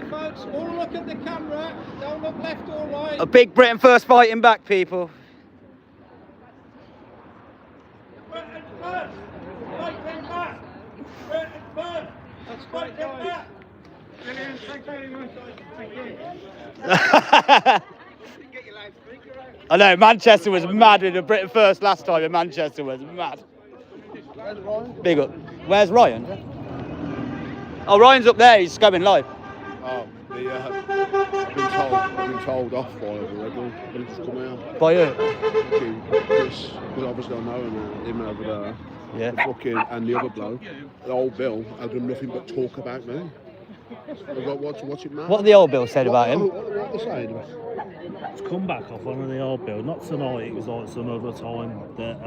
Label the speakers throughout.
Speaker 1: folks, all look at the camera, don't look left or right.
Speaker 2: A big Britain first fighting back, people.
Speaker 1: Britain first, fighting back. Britain first, that's great, guys. Brilliant, thank you very much. Thank you.
Speaker 2: I know, Manchester was mad with the Britain first last time, and Manchester was mad. Big up. Where's Ryan? Oh, Ryan's up there, he's going live.
Speaker 3: Oh, I've been told off by him already. He'll just come out.
Speaker 2: By who?
Speaker 3: Because obviously I know him over there.
Speaker 2: Yeah.
Speaker 3: The fucking, and the other bloke, the old Bill, had done nothing but talk about me. What's it matter?
Speaker 2: What the old Bill said about him?
Speaker 3: What they saying about him?
Speaker 4: It's come back off one of the old Bill. Not tonight, it was like some other time that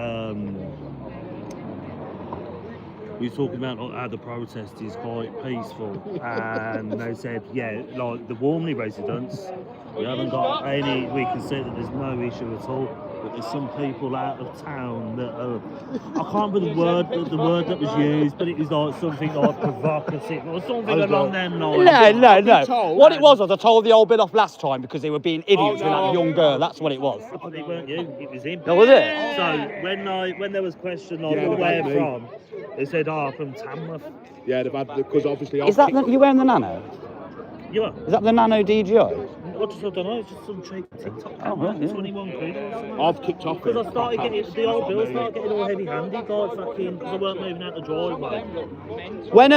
Speaker 4: we were talking about how the protest is quite peaceful, and they said, yeah, like the Warmley residents, we haven't got any, we can see that there's no issue at all, but there's some people out of town that are, I can't remember the word that was used, but it was like something like provocative or something along them lines.
Speaker 2: No. What it was I told the old Bill off last time because they were being idiots with that young girl. That's what it was.
Speaker 4: But it weren't you, it was him.
Speaker 2: Oh, was it?
Speaker 4: So when there was question like, where from, they said, from Tamworth.
Speaker 3: Yeah, they've had, because obviously...
Speaker 2: Is that you wearing the Nano?
Speaker 4: You are?
Speaker 2: Is that the Nano DJI?
Speaker 4: I don't know, it's just some cheap TikTok camera, 21 quid or something.
Speaker 3: I've kicked off.
Speaker 4: Because I started getting, the old Bill started getting all heavy-handed, like fucking, because I weren't moving out the driveway.
Speaker 2: When,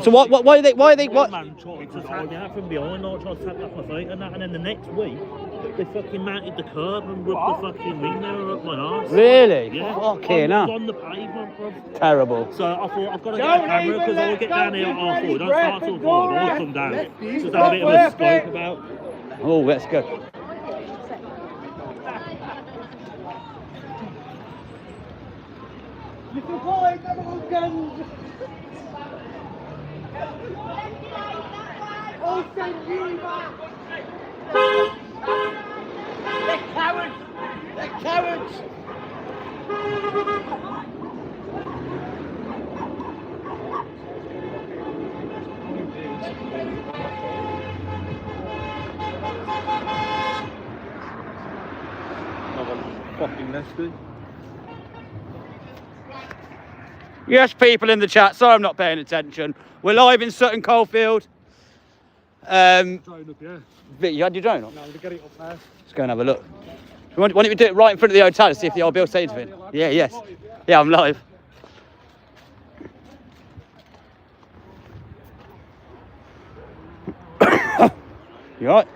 Speaker 2: so why are they,
Speaker 4: One man tried to tap me out from behind, like, tried to tap me off my feet and that, and then the next week, they fucking mounted the curb and rubbed the fucking wing mirror up my arse.
Speaker 2: Really?
Speaker 4: Yeah.
Speaker 2: Fucking hell.
Speaker 4: On the pavement, bro.
Speaker 2: Terrible.
Speaker 4: So I thought, I've got to get a camera, because I will get down here at half 4, don't start till 4, I'll come down. Just have a bit of a scope about.
Speaker 2: Oh, let's go.
Speaker 1: Little boy, double guns. I'll send you back. They're cowards. They're cowards.
Speaker 3: Fucking nasty.
Speaker 2: Yes, people in the chat. Sorry, I'm not paying attention. We're live in Sutton Coldfield.
Speaker 1: Drone up, yeah.
Speaker 2: You had your drone on?
Speaker 1: No, we'll get it up now.
Speaker 2: Let's go and have a look. Why don't we do it right in front of the hotel to see if the old Bill's saying anything? Yeah, yes. Yeah, I'm live. You alright?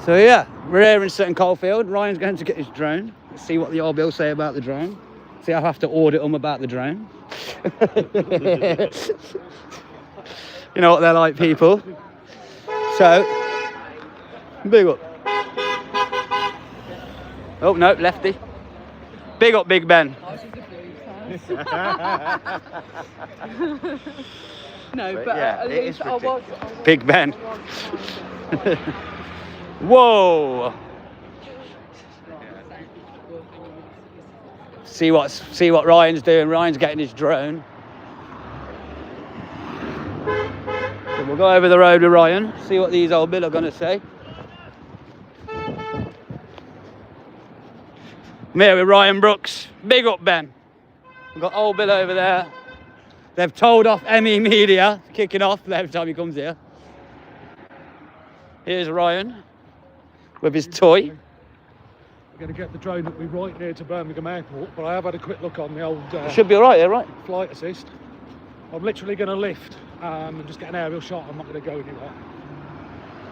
Speaker 2: So yeah, we're here in Sutton Coldfield. Ryan's going to get his drone. Let's see what the old Bill say about the drone. See, I have to audit them about the drone. You know what they're like, people. So, big up. Oh no, lefty. Big up, Big Ben.
Speaker 5: No, but
Speaker 2: yeah,
Speaker 5: at
Speaker 2: it
Speaker 5: least
Speaker 2: is
Speaker 5: I was.
Speaker 2: Big Ben. Whoa. See what Ryan's doing. Ryan's getting his drone. So we'll go over the road with Ryan, see what these old Bill are going to say. I'm here with Ryan Brooks. Big up, Ben. We've got old Bill over there. They've told off ME Media, kicking off every time he comes here. Here's Ryan with his toy.
Speaker 1: We're going to get the drone up. We're right near to Birmingham Airport, but I have had a quick look on the old
Speaker 2: Should be all right, yeah, right?
Speaker 1: flight assist. I'm literally going to lift and just get an aerial shot. I'm not going to go anywhere.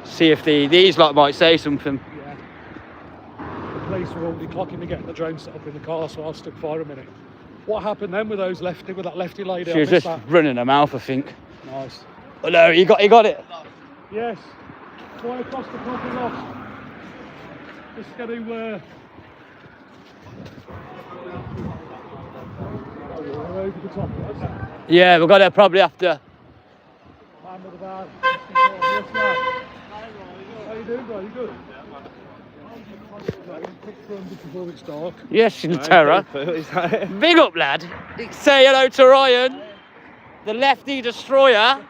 Speaker 2: See if these lot might say something.
Speaker 1: Yeah. The police were already clocking to get the drone set up in the car, so I stood for a minute. What happened then with those lefty, with that lefty lady?
Speaker 2: She was just running her mouth, I think.
Speaker 1: Nice.
Speaker 2: Oh no, he got it.
Speaker 1: Yes. Quite across the property lost. Just going to over the top.
Speaker 2: Yeah, we're gonna probably have to.
Speaker 1: Man with the van. Yes, man. How you doing, bro? You good? Before it's dark.
Speaker 2: Yes, in terror. Big up, lad. Say hello to Ryan, the lefty destroyer.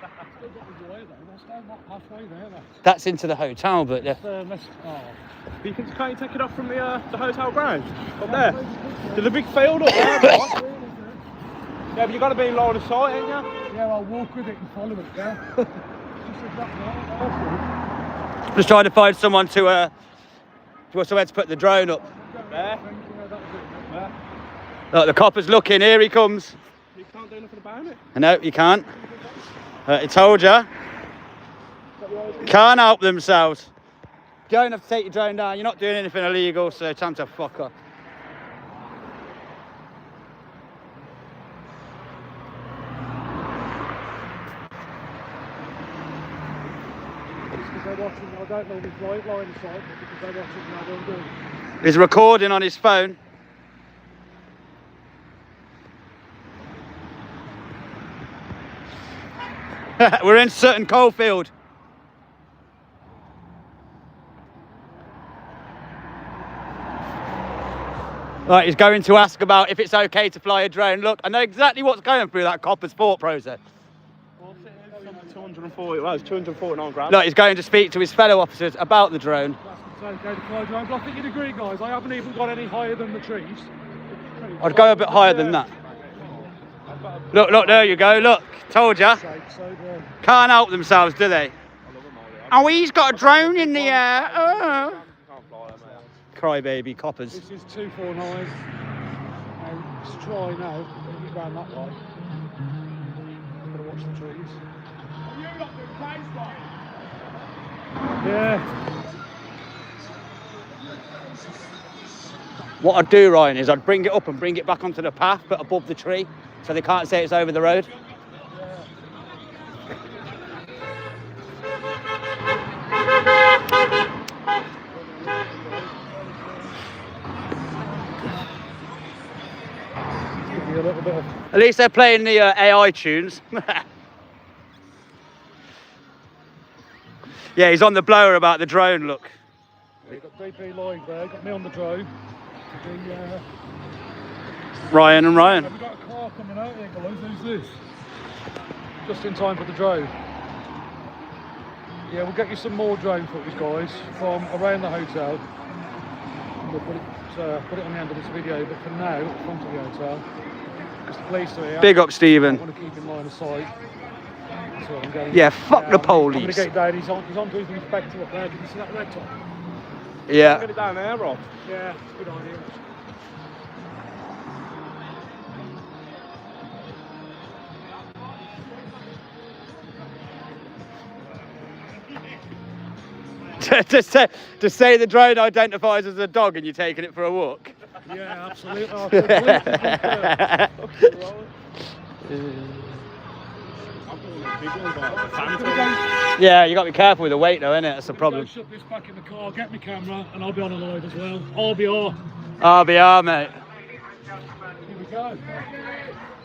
Speaker 2: That's into the hotel, but
Speaker 5: You can't you take it off from the hotel ground up there? There's a big field up there, right? Yeah, but you got to be in line of sight, ain't you?
Speaker 1: Yeah, I'll walk with it and follow it. Yeah.
Speaker 2: just trying to find someone to somewhere to put the drone up.
Speaker 5: There.
Speaker 2: Look, the copper's looking. Here he comes.
Speaker 5: You can't do nothing about it.
Speaker 2: No, you can't. I told you. Can't help themselves. You don't have to take your drone down. You're not doing anything illegal, so time to fuck off.
Speaker 1: Because they're watching, I don't know if it's right line of sight, but because they're watching, I don't do it.
Speaker 2: He's recording on his phone. We're in Sutton Coldfield. Right, he's going to ask about if it's okay to fly a drone. Look, I know exactly what's going through that copper's thought process.
Speaker 5: What's it? 240, well, it's 249 grams.
Speaker 2: Look, he's going to speak to his fellow officers about the drone.
Speaker 1: It's okay to fly drones. I think you'd agree, guys. I haven't even got any higher than the trees.
Speaker 2: I'd go a bit higher than that. Look, there you go. Look, told ya. Can't help themselves, do they? Oh, he's got a drone in the air. Oh. Crybaby coppers.
Speaker 1: This is 249. Let's try now. Get round that way. Gotta watch the trees. Yeah.
Speaker 2: What I'd do, Ryan, is I'd bring it up and bring it back onto the path, but above the tree, so they can't say it's over the road.
Speaker 1: Give you a little bit of...
Speaker 2: At least they're playing the AI tunes. Yeah, he's on the blower about the drone, look.
Speaker 1: You've got DP live there, got me on the drone.
Speaker 2: Ryan and Ryan.
Speaker 1: Have we got a car coming out here, guys? Who's this? Just in time for the drone. Yeah, we'll get you some more drone footage, guys, from around the hotel. We'll put it on the end of this video, but for now, at the front of the hotel, because the police are here.
Speaker 2: Big up, Stephen.
Speaker 1: I want to keep in line of sight. So I'm going
Speaker 2: Yeah, fuck the
Speaker 1: I'm going
Speaker 2: police.
Speaker 1: to get down. He's on to his inspector up there. Can you see that red top?
Speaker 2: Yeah.
Speaker 5: Get it down there, Rob.
Speaker 1: Yeah, good idea.
Speaker 2: to say the drone identifies as a dog and you're taking it for a walk.
Speaker 1: Yeah, absolutely.
Speaker 2: Yeah, you got to be careful with the weight though, innit? That's the problem.
Speaker 1: Shut this back in the car, get my camera, and I'll be on a live as well. RBR.
Speaker 2: RBR, mate.
Speaker 1: Here we go.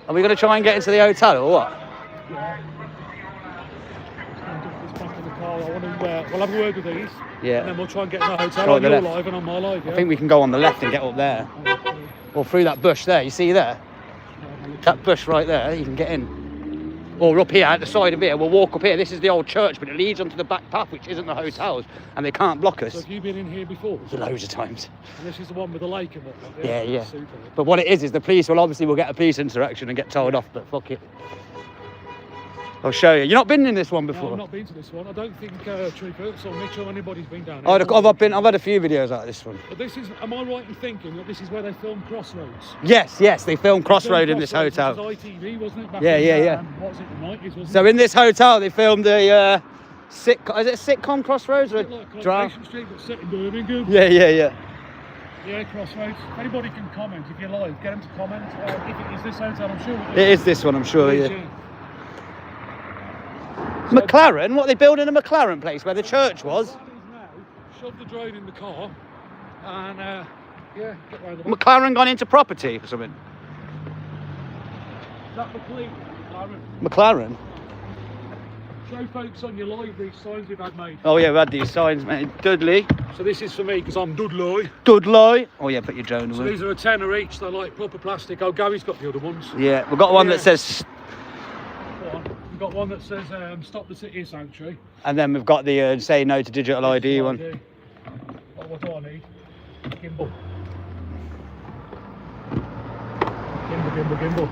Speaker 2: Are we going to try and get into the hotel or what?
Speaker 1: Yeah. Let's get this back in the car. I want to, we'll have a word with these.
Speaker 2: Yeah.
Speaker 1: And then we'll try and get in the hotel
Speaker 2: Right,
Speaker 1: on
Speaker 2: the
Speaker 1: your
Speaker 2: left.
Speaker 1: live and on my live. Yeah?
Speaker 2: I think we can go on the left and get up there. Or through that bush there, you see there? That bush right there, you can get in. Or up here, at the side of here, we'll walk up here. This is the old church, but it leads onto the back path, which isn't the hotels, and they can't block
Speaker 1: So
Speaker 2: us.
Speaker 1: have you been in here before?
Speaker 2: Loads of times.
Speaker 1: And this is the one with the lake and whatnot.
Speaker 2: Yeah.
Speaker 1: Super.
Speaker 2: But what it is the police will obviously get a police interaction and get told off, but fuck it. I'll show you. You've not been in this one
Speaker 1: No,
Speaker 2: before?
Speaker 1: I've not been to this one. I don't think Trooper or Mitch or anybody's been down here.
Speaker 2: I've had a few videos out of this one.
Speaker 1: But this is, am I right in thinking that this is where they filmed Crossroads?
Speaker 2: Yes, they filmed Crossroad in this hotel.
Speaker 1: It was ITV, wasn't it? Back
Speaker 2: Yeah,
Speaker 1: in,
Speaker 2: yeah.
Speaker 1: What was it, the 90s, wasn't
Speaker 2: So
Speaker 1: it?
Speaker 2: in this hotel, they filmed a sitcom. Is it a sitcom Crossroads or a
Speaker 1: Like
Speaker 2: drama?
Speaker 1: Coronation Street, but set in Birmingham.
Speaker 2: Yeah.
Speaker 1: Yeah, Crossroads. If anybody can comment, if you're live, get them to comment. If it is this hotel, I'm sure
Speaker 2: It is this one, I'm sure.
Speaker 1: It is,
Speaker 2: Yeah. McLaren? What, they building a McLaren place where the church was?
Speaker 1: Shove the drone in the car and yeah, get round the back.
Speaker 2: McLaren gone into property or something?
Speaker 1: That McLean, McLaren.
Speaker 2: McLaren?
Speaker 1: Show folks on your live these signs we've had made.
Speaker 2: Oh yeah, we had these signs, mate. Dudley.
Speaker 1: So this is for me because I'm Dudley.
Speaker 2: Dudley. Oh yeah, put your drone
Speaker 1: So
Speaker 2: away.
Speaker 1: these are a tenner each. They're like proper plastic. Oh, Gary's got the other ones.
Speaker 2: Yeah, we've got one that says,
Speaker 1: Go on. We've got one that says "Stop the City Sanctuary."
Speaker 2: and then we've got the say no to digital ID one.
Speaker 1: Oh, what do I need? Gimbal.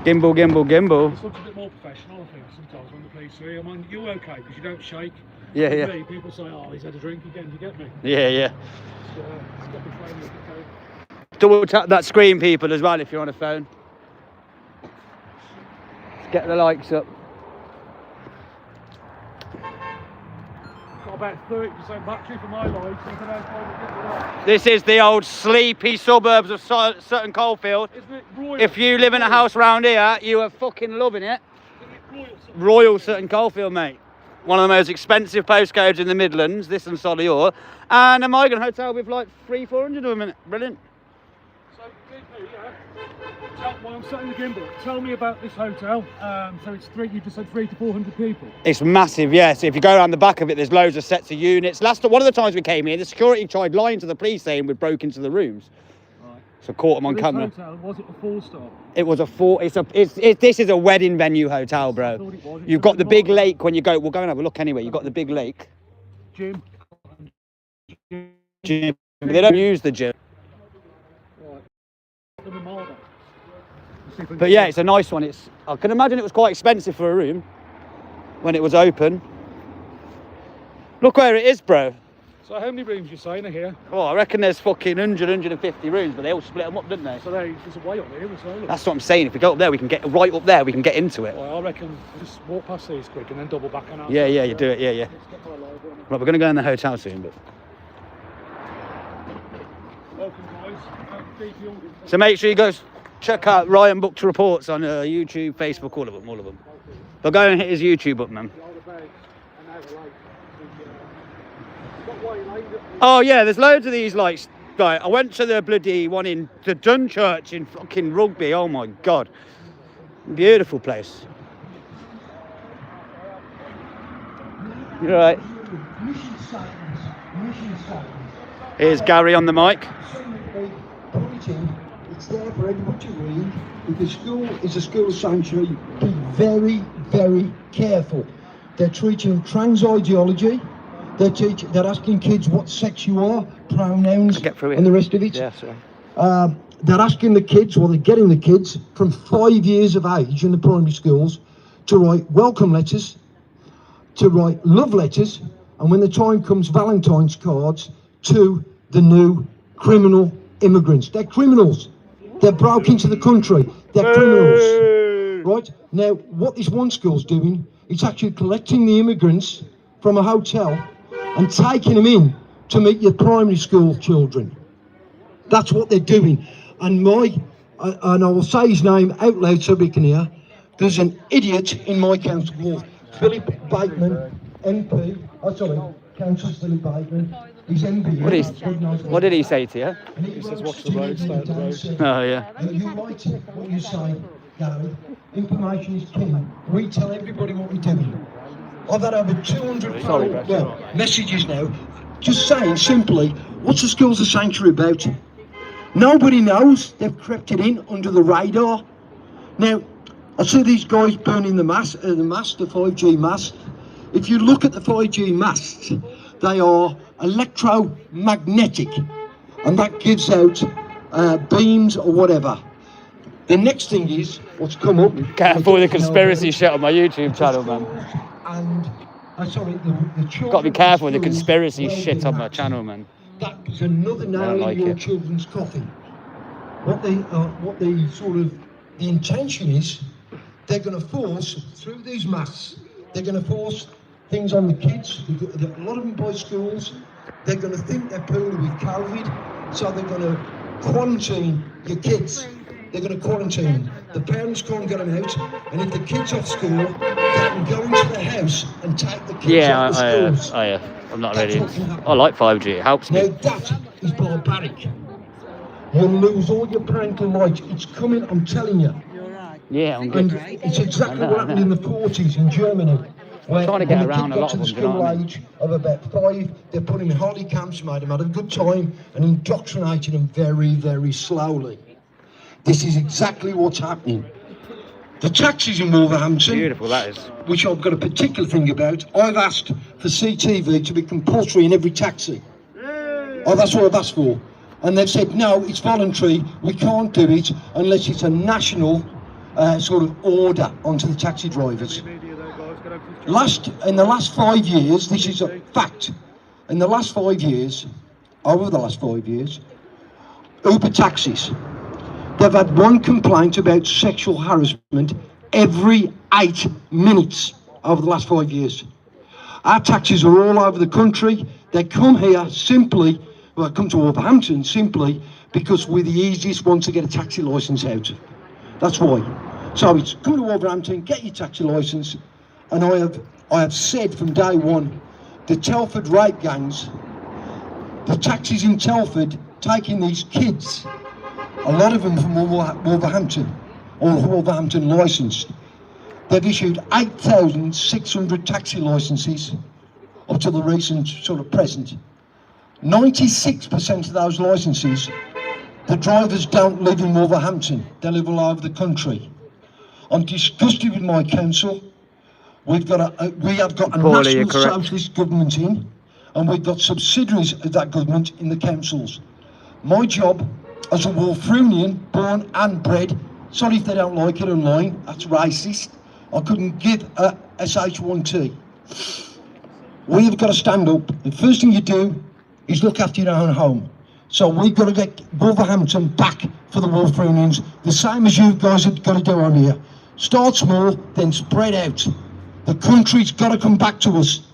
Speaker 1: Gimbal.
Speaker 2: Gimbal.
Speaker 1: This looks a bit more professional, I think, sometimes when the police see. I mean, you're okay because you don't shake.
Speaker 2: Yeah,
Speaker 1: With
Speaker 2: yeah.
Speaker 1: Me, people say, oh, he's had a drink again, you get me?
Speaker 2: Yeah, yeah.
Speaker 1: It's got me playing with the
Speaker 2: Double tap that screen, people, as well, if you're on a phone. Let's get the likes up.
Speaker 1: Got about 30% battery for my lights, so I don't know if I will get to that.
Speaker 2: This is the old sleepy suburbs of Sutton Coldfield.
Speaker 1: Isn't it royal?
Speaker 2: If you live in a house round here, you are fucking loving it.
Speaker 1: Isn't it royal?
Speaker 2: Royal Sutton Coldfield, mate. One of the most expensive postcodes in the Midlands, this and Solihull. And a migrant hotel with like 300-400 of them in it. Brilliant.
Speaker 1: So, DP, while I'm setting the gimbal, tell me about this hotel. So it's you just said 300 to 400 people.
Speaker 2: It's massive, yeah. So if you go around the back of it, there's loads of sets of units. One of the times we came here, the security tried lying to the police saying we broke into the rooms.
Speaker 1: Right.
Speaker 2: So caught them on
Speaker 1: This
Speaker 2: camera.
Speaker 1: hotel, was it a 4-star?
Speaker 2: It was a this is a wedding venue hotel,
Speaker 1: I
Speaker 2: bro.
Speaker 1: thought it was.
Speaker 2: You've got the big lake when you go. We'll go and have a look anyway. You've got the big lake.
Speaker 1: Gym.
Speaker 2: Gym. They don't use the gym.
Speaker 1: Right. Them in Marlborough. Let's see if we can
Speaker 2: But
Speaker 1: get
Speaker 2: yeah,
Speaker 1: it.
Speaker 2: it's a nice one. I can imagine it was quite expensive for a room when it was open. Look where it is, bro.
Speaker 1: So how many rooms you saying are here?
Speaker 2: Oh, I reckon there's fucking 150 rooms, but they all split them up, didn't they?
Speaker 1: So there's a way up there as well. Look.
Speaker 2: That's what I'm saying. If we go up there, we can get right up there. We can get into it.
Speaker 1: Well, I reckon just walk past these quick and then double back and out.
Speaker 2: Yeah, yeah, you do it. Yeah, yeah.
Speaker 1: Let's get my live on.
Speaker 2: Right, we're gonna go in the hotel soon, but.
Speaker 1: Welcome, guys. DP audience.
Speaker 2: So make sure you go check out Ryan Booked Reports on YouTube, Facebook, all of them. But go and hit his YouTube up, man.
Speaker 1: The older bags and now the lights. You've got white lights up here.
Speaker 2: Oh yeah, there's loads of these lights. Right, I went to the bloody one in the Dunchurch in fucking Rugby. Oh my god, beautiful place. You're right. Here's Gary on the mic.
Speaker 6: It's there for everyone to read. If the school is a school of sanctuary, be very, very careful. They're teaching trans ideology. They're asking kids what sex you are, pronouns,
Speaker 2: Get through it.
Speaker 6: and the rest of it.
Speaker 2: Yeah, sorry.
Speaker 6: They're asking the kids, or they're getting the kids from 5 years of age in the primary schools to write welcome letters, to write love letters, and when the time comes, Valentine's cards to the new criminal immigrants. They're criminals. They're broke into the country. They're criminals. Right? Now, what this one school's doing, it's actually collecting the immigrants from a hotel and taking them in to meet your primary school children. That's what they're doing. And I will say his name out loud so we can hear. There's an idiot in my council called Philip Bateman, MP. Oh, sorry, Councillor Philip Bateman. He's MP.
Speaker 2: What did he say to you?
Speaker 6: He
Speaker 1: says, watch the road, stay at the road.
Speaker 2: Oh yeah.
Speaker 6: You write what you say, Gary. Information is king. We tell everybody what we're doing. I've had over 200 messages now, just saying simply, what's the schools of sanctuary about? Nobody knows. They've crept it in under the radar. Now, I see these guys burning the 5G mast. If you look at the 5G masts, they are electromagnetic, and that gives out beams or whatever. The next thing is what's come up.
Speaker 2: Careful with the conspiracy shit on my YouTube channel, man.
Speaker 6: And the children.
Speaker 2: Got to be careful with the conspiracy shit on my channel, man.
Speaker 6: That's another nail
Speaker 2: like
Speaker 6: in your
Speaker 2: it.
Speaker 6: children's coffin. What the sort of the intention is, they're going to force through these masts. They're going to force things on the kids. A lot of them by schools. They're going to think they're poorly with COVID, so they're going to quarantine your kids. They're going to quarantine. The parents can't get them out, and if the kids off school, they can go into the house and take the kids out the schools.
Speaker 2: I'm not
Speaker 6: That's
Speaker 2: really.
Speaker 6: what can happen.
Speaker 2: I like 5G. It helps
Speaker 6: Now
Speaker 2: me.
Speaker 6: that is barbaric. You'll lose all your parental rights. It's coming, I'm telling you.
Speaker 2: Yeah, I'm
Speaker 6: And
Speaker 2: good.
Speaker 6: it's exactly what happened in the 40s in Germany. Where
Speaker 2: Trying to
Speaker 6: when
Speaker 2: get
Speaker 6: the
Speaker 2: around
Speaker 6: kid
Speaker 2: a
Speaker 6: got
Speaker 2: lot
Speaker 6: to
Speaker 2: of
Speaker 6: the
Speaker 2: them, do you know
Speaker 6: school
Speaker 2: what I mean?
Speaker 6: age of about 5, they put him in holiday camps, made him have a good time, and indoctrinated him very, very slowly. This is exactly what's happening. The taxis in Wolverhampton,
Speaker 2: Beautiful, that is.
Speaker 6: which I've got a particular thing about, I've asked for CTV to be compulsory in every taxi. Oh, that's what I've asked for. And they've said, no, it's voluntary, we can't do it unless it's a national sort of order onto the taxi drivers. In the last 5 years, this is a fact, in the last 5 years, over the last 5 years, Uber taxis, they've had one complaint about sexual harassment every 8 minutes over the last 5 years. Our taxis are all over the country. They come here simply, well, come to Wolverhampton simply because we're the easiest one to get a taxi licence out. That's why. So it's come to Wolverhampton, get your taxi licence, and I have said from day one, the Telford rape gangs, the taxis in Telford taking these kids, a lot of them from Wolverhampton, or Wolverhampton licensed. They've issued 8,600 taxi licences up to the recent sort of present. 96% of those licences, the drivers don't live in Wolverhampton, they live all over the country. I'm disgusted with my council. We have got a national socialist government in, and we've got subsidiaries of that government in the councils. My job as a Wolverhamptonian, born and bred, sorry if they don't like it online, that's racist. I couldn't give a SH1T. We have got to stand up. The first thing you do is look after your own home. So we've got to get Wolverhampton back for the Wolverhamptonians, the same as you guys have got to do on here. Start small, then spread out. The country's got to come back to us.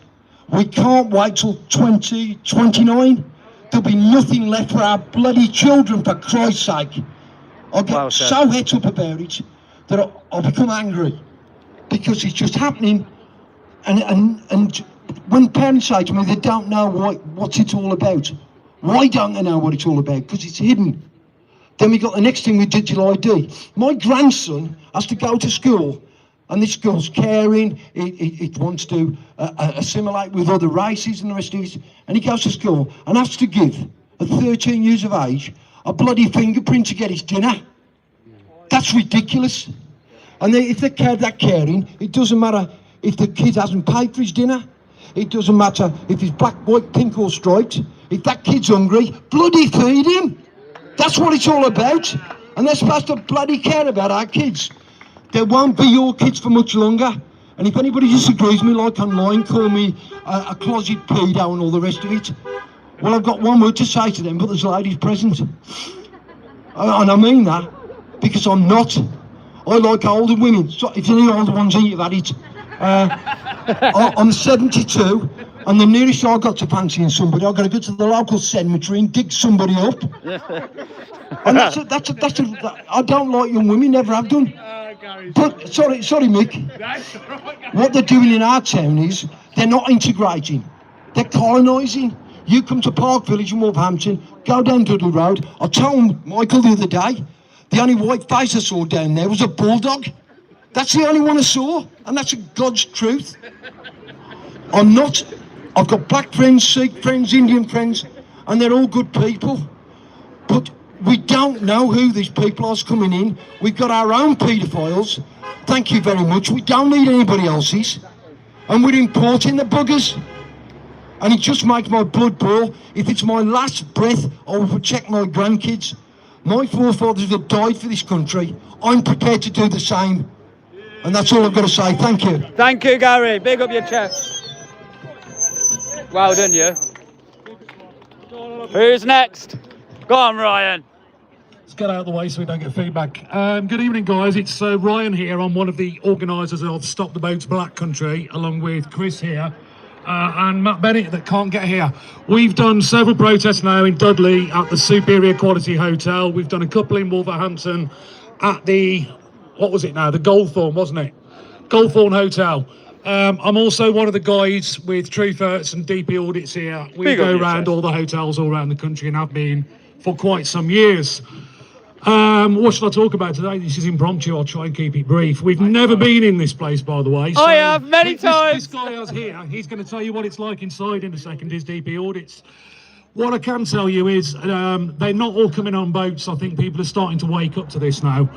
Speaker 6: We can't wait till 2029. There'll be nothing left for our bloody children, for Christ's sake. I get so het up about it that I become angry because it's just happening. And when parents say to me they don't know what's it all about, why don't they know what it's all about? Because it's hidden. Then we got the next thing with digital ID. My grandson has to go to school, and this school's caring, it wants to assimilate with other races and the rest of it, and he goes to school and has to give, at 13 years of age, a bloody fingerprint to get his dinner. That's ridiculous. And if they're that caring, it doesn't matter if the kid hasn't paid for his dinner, it doesn't matter if he's black, white, pink or striped. If that kid's hungry, bloody feed him. That's what it's all about. And they're supposed to bloody care about our kids. They won't be your kids for much longer. And if anybody disagrees with me, like online, call me a closet pedo and all the rest of it, well, I've got one word to say to them, but there's ladies present. And I mean that, because I'm not. I like older women. So if you're any older ones in, you've had it. I'm 72, and the nearest I got to fancying somebody, I've got to go to the local cemetery and dig somebody up. And I don't like young women, never have done. But, sorry Mick, what they're doing in our town is, they're not integrating, they're colonising. You come to Park Village in Wolverhampton, go down Dudley Road. I told Michael the other day, the only white face I saw down there was a bulldog. That's the only one I saw, and that's God's truth. I've got black friends, Sikh friends, Indian friends, and they're all good people. But we don't know who these people are coming in. We've got our own paedophiles. Thank you very much. We don't need anybody else's. And we're importing the buggers. And it just makes my blood boil. If it's my last breath, I will protect my grandkids. My forefathers have died for this country. I'm prepared to do the same. And that's all I've got to say. Thank you.
Speaker 2: Thank you, Gary. Big up your chest. Well done, you. Who's next? Go on, Ryan.
Speaker 1: Let's get out of the way so we don't get feedback. Good evening, guys. It's Ryan here. I'm one of the organisers of Stop the Boats Black Country, along with Chris here and Matt Bennett that can't get here. We've done several protests now in Dudley at the Superior Quality Hotel. We've done a couple in Wolverhampton at the, what was it now? The Goldthorn, wasn't it? Goldthorn Hotel. I'm also one of the guides with Truth Hurts and DP Audits here. We go around all the hotels all around the country and have been for quite some years. What should I talk about today? This is impromptu. I'll try and keep it brief. We've never been in this place, by the way.
Speaker 2: I have many times.
Speaker 1: This guy else here, he's going to tell you what it's like inside in a second, his DP audits. What I can tell you is they're not all coming on boats. I think people are starting to wake up to this now.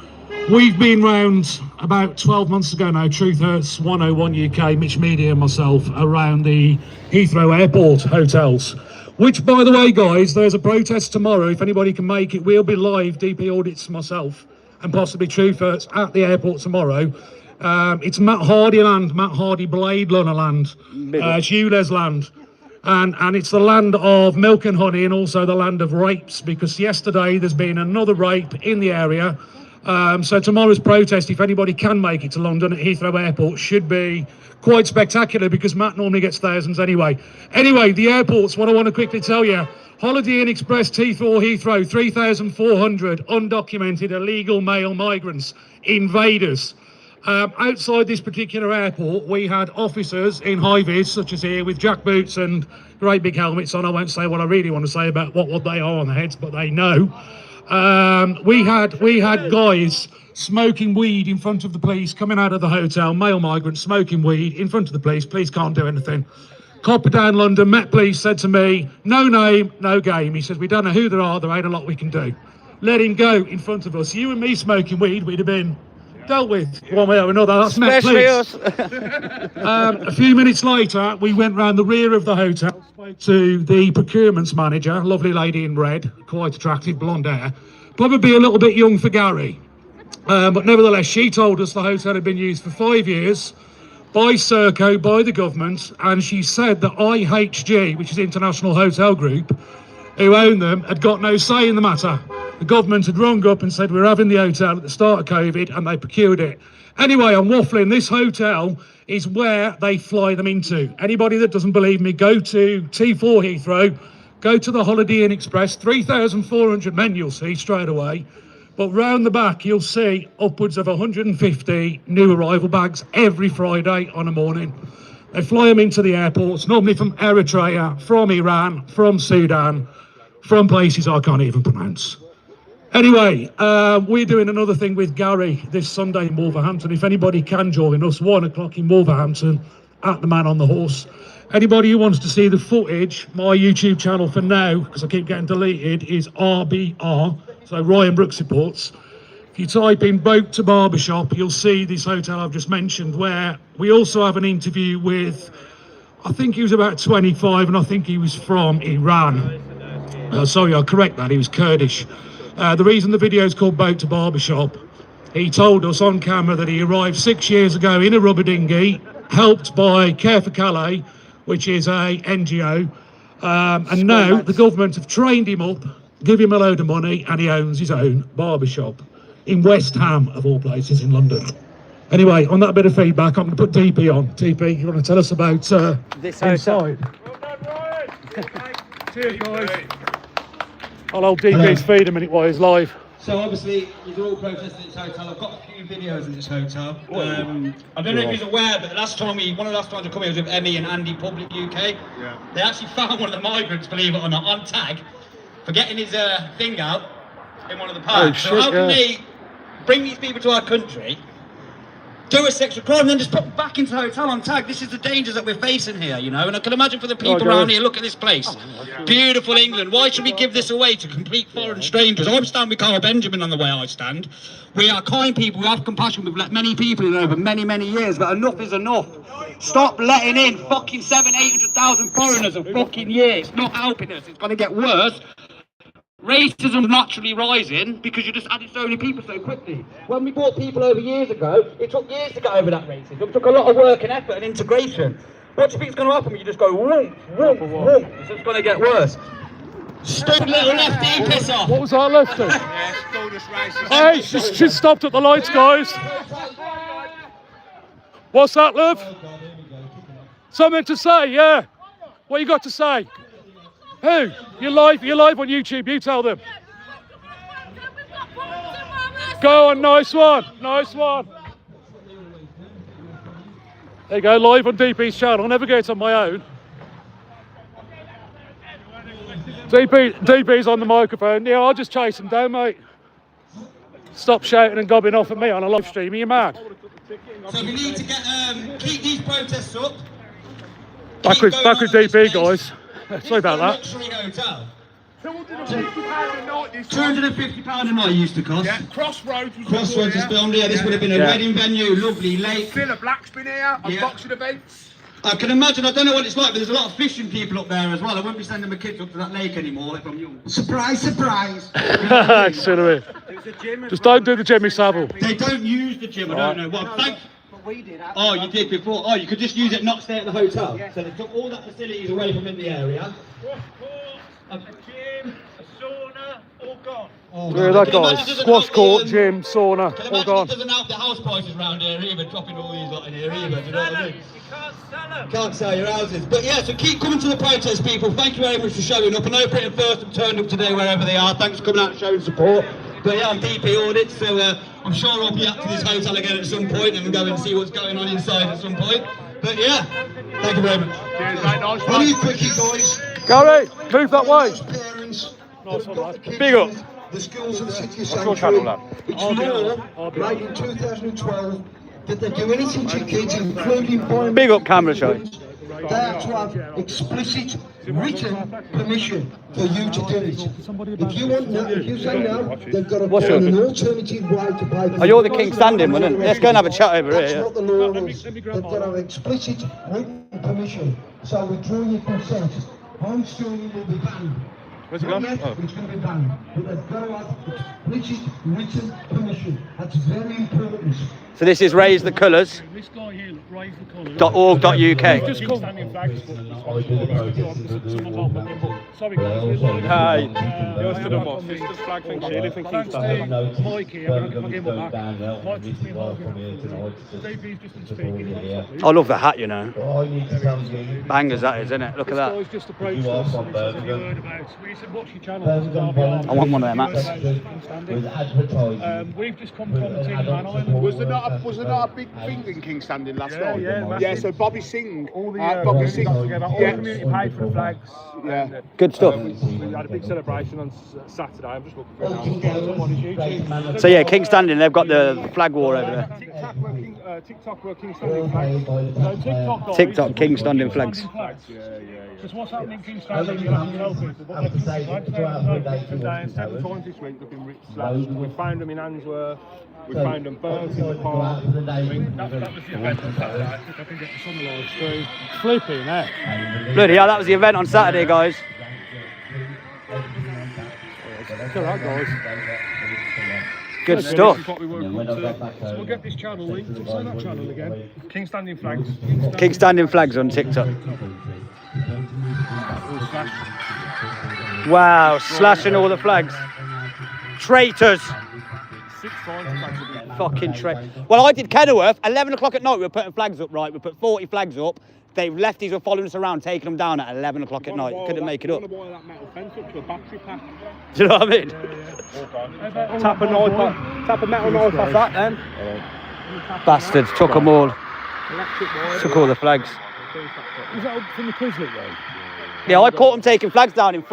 Speaker 1: We've been round about 12 months ago now, Truth Hurts 101 UK, Mitch Media and myself, around the Heathrow Airport hotels. Which, by the way, guys, there's a protest tomorrow. If anybody can make it, we'll be live, DP Audits, myself, and possibly Truth Hurts at the airport tomorrow. It's Matt Hardy land, Matt Hardy Blade Runner land. It's Euler's land. And it's the land of milk and honey, and also the land of rapes, because yesterday there's been another rape in the area. So tomorrow's protest, if anybody can make it to London at Heathrow Airport, should be quite spectacular, because Matt normally gets thousands anyway. Anyway, the airports, what I want to quickly tell you, Holiday Inn Express Heathrow, 3,400 undocumented illegal male migrants, invaders. Outside this particular airport, we had officers in high-vis, such as here, with jack boots and great big helmets on. I won't say what I really want to say about what they are on their heads, but they know. We had guys smoking weed in front of the police, coming out of the hotel, male migrants smoking weed in front of the police. Police can't do anything. Copper down London, Met Police, said to me, no name, no game. He says, we don't know who there are, there ain't a lot we can do. Let him go in front of us. You and me smoking weed, we'd have been dealt with one way or another. That's Met Police. A few minutes later, we went round the rear of the hotel, spoke to the procurement manager, lovely lady in red, quite attractive, blonde hair, probably a little bit young for Gary. But nevertheless, she told us the hotel had been used for 5 years by Serco, by the government, and she said that IHG, which is International Hotel Group, who own them, had got no say in the matter. The government had rung up and said we're having the hotel at the start of COVID, and they procured it. Anyway, I'm waffling. This hotel is where they fly them into. Anybody that doesn't believe me, go to T4 Heathrow, go to the Holiday Inn Express, 3,400 men you'll see straight away. But round the back, you'll see upwards of 150 new arrival bags every Friday on a morning. They fly them into the airports, normally from Eritrea, from Iran, from Sudan, from places I can't even pronounce. Anyway, we're doing another thing with Gary this Sunday in Wolverhampton. If anybody can join us, 1 o'clock in Wolverhampton at the Man on the Horse. Anybody who wants to see the footage, my YouTube channel for now, because I keep getting deleted, is RBR, so Ryan Brooks Reports. If you type in boat to barbershop, you'll see this hotel I've just mentioned, where we also have an interview with, I think he was about 25, and I think he was from Iran. Sorry, I'll correct that, he was Kurdish. The reason the video is called Boat to Barbershop, he told us on camera that he arrived 6 years ago in a rubber dinghy, helped by Care for Calais, which is a NGO, and now the government have trained him up, give him a load of money, and he owns his own barbershop in West Ham, of all places, in London. Anyway, on that bit of feedback, I'm going to put DP on. DP, you want to tell us about
Speaker 2: This
Speaker 1: inside? Cheers, guys. I'll hold DP's feed a minute while he's live.
Speaker 7: So obviously, you're all protesting at this hotel. I've got a few videos in this hotel. I don't know if you're aware, but one of the last times I come here was with Emmy and Andy Public UK. Yeah. They actually found one of the migrants, believe it or not, on tag for getting his thing out in one of the parks. So how can they bring these people to our country, do a sexual crime, and then just put them back into the hotel on tag? This is the dangers that we're facing here, you know. And I can imagine for the people around here, look at this place. Beautiful England. Why should we give this away to complete foreign strangers? I stand with Carl Benjamin on the way I stand. We are kind people, we have compassion, we've let many people in over many, many years, but enough is enough. Stop letting in fucking 700,000 foreigners a fucking year. It's not helping us, it's going to get worse. Racism naturally rising because you just added so many people so quickly. When we brought people over years ago, it took years to get over that racism. It took a lot of work and effort and integration. What do you think is going to happen when you just go whoomp, whoomp, whoomp? It's just going to get worse. Stupid little lefty, piss off.
Speaker 1: What was our lefty? Hey, she's stopped at the lights, guys. What's that, love? Something to say, yeah. What you got to say? Who? You're live on YouTube, you tell them. Go on, nice one, nice one. There you go, live on DP's channel. I'll never get it on my own. DP's on the microphone. Yeah, I'll just chase him down, mate. Stop shouting and gobbing off at me on a live stream. Are you mad?
Speaker 7: So we need to get keep these protests up.
Speaker 1: Back
Speaker 7: Keep
Speaker 1: with
Speaker 7: going on in
Speaker 1: DB,
Speaker 7: this
Speaker 1: guys.
Speaker 7: place.
Speaker 1: Sorry about that.
Speaker 7: This is a luxury hotel.
Speaker 3: £250 a night this
Speaker 7: £250 a night used to cost.
Speaker 3: Yeah, Crossroads was
Speaker 7: Crossroads is filmed here. This would have been a wedding venue, lovely lake.
Speaker 3: Phil Black's been here, and boxing events.
Speaker 7: I can imagine, I don't know what it's like, but there's a lot of fishing people up there as well. I won't be sending my kids up to that lake anymore if I'm young. Surprise, surprise.
Speaker 1: Just don't do the Jimmy Savile.
Speaker 7: They don't use the gym, I don't know. Well, we did. Oh, you did before. Oh, you could just use it, not stay at the hotel. Yeah. So they took all that facilities away from in the area. A gym, a sauna, all gone.
Speaker 1: Yeah, that guy. Squash court, gym, sauna, all gone.
Speaker 7: It doesn't help the house prices around here either, dropping all these lot in here either, do you know what I mean?
Speaker 5: You can't sell them.
Speaker 7: Can't sell your houses. But yeah, so keep coming to the protest, people. Thank you very much for showing up. I know Britain First have turned up today wherever they are. Thanks for coming out and showing support. But yeah, I'm DP Audit, so I'm sure I'll be up to this hotel again at some point and go and see what's going on inside at some point. But yeah, thank you very much.
Speaker 3: Cheers, mate, nice one.
Speaker 6: Really quickly, guys.
Speaker 1: Gary, move that way.
Speaker 6: Parents,
Speaker 1: Nice one, lad.
Speaker 2: Big up.
Speaker 6: the schools of the city of
Speaker 2: your channel,
Speaker 6: Sanctuary.
Speaker 2: lad?
Speaker 6: It's law, right in 2012, that they do anything to kids, including buying.
Speaker 2: Big up camera show.
Speaker 6: They have to have explicit written permission for you to do it. If you want no, if you say no, they've got to
Speaker 2: What's
Speaker 6: find
Speaker 2: your-
Speaker 6: an alternative way to pay for
Speaker 2: Oh, you're the king standing one, isn't it? Let's go and have a chat over
Speaker 6: That's
Speaker 2: here.
Speaker 6: what the law is. They've got to have explicit written permission. So withdraw your consent. Homeschooling will be banned.
Speaker 3: Where's it
Speaker 6: Not
Speaker 3: gone?
Speaker 6: yet, it's going to be banned. But they've got to have explicit written permission. That's very important.
Speaker 2: So this is Raise the Colours.
Speaker 1: This guy here, raise the colours.
Speaker 2: .org.uk.
Speaker 1: Just come. Standing flags. Sorry guys,
Speaker 2: Hi.
Speaker 5: Yours to the boss. It's just flag thing, Sheila from
Speaker 1: thanks
Speaker 5: Kingston.
Speaker 1: to Mike here, I'll give him back. Mike just been Davy's just been speaking.
Speaker 2: I love the hat, you know.
Speaker 8: I need to tell you,
Speaker 2: Bangers that is, isn't it? Look at
Speaker 1: This
Speaker 2: that.
Speaker 1: guy's just approached
Speaker 8: You are
Speaker 1: us.
Speaker 8: from
Speaker 1: He said, "Have you
Speaker 8: Birmingham."
Speaker 1: heard about?" We said, "What's your channel?"
Speaker 8: Birmingham
Speaker 2: I want one of them hats.
Speaker 8: with advertising.
Speaker 1: We've just come from Team Man Island.
Speaker 3: Was there not a big thing in King Standing last night?
Speaker 5: yeah,
Speaker 3: Yeah, so Bobby Singh.
Speaker 5: All the
Speaker 3: Bobby Singh.
Speaker 5: got together, all the community paid for the flags.
Speaker 3: Yeah.
Speaker 2: Good stuff.
Speaker 5: We had a big celebration on Saturday. I'm just looking for it now.
Speaker 2: So yeah, King Standing, they've got the flag war over there.
Speaker 5: TikTok working standing flags.
Speaker 1: So TikTok, guys,
Speaker 2: TikTok, King Standing flags.
Speaker 1: Because what's happening in King Standing, you have to tell people, but they're flags
Speaker 5: Today, 7 times this week, looking rich flags. We found them in Handsworth. We found them burnt in the park.
Speaker 1: that was the event on Saturday. I think I can get this on the live stream. Flipping, eh?
Speaker 2: Bloody hell, that was the event on Saturday, guys.
Speaker 1: Look at that, guys.
Speaker 2: Good stuff.
Speaker 1: This is what we work on to. So we'll get this channel linked. Say that channel again.
Speaker 5: King Standing Flags.
Speaker 2: King Standing flags on TikTok. Wow, slashing all the flags. Traitors.
Speaker 5: 6 times flags have been.
Speaker 2: Fucking Well, I did Kenilworth. 11 o'clock at night, we were putting flags up, right? We put 40 flags up. They lefties were following us around, taking them down at 11 o'clock at night. Couldn't make it up.
Speaker 5: I want to buy that metal fence up to a battery pack.
Speaker 2: Do you know what I mean?
Speaker 5: Tap a metal knife off that then.
Speaker 2: Bastards, took them all.
Speaker 5: Electric wire.
Speaker 2: Took all the flags.
Speaker 1: Is that from the Quizlet road?
Speaker 2: Yeah, I caught them taking flags down in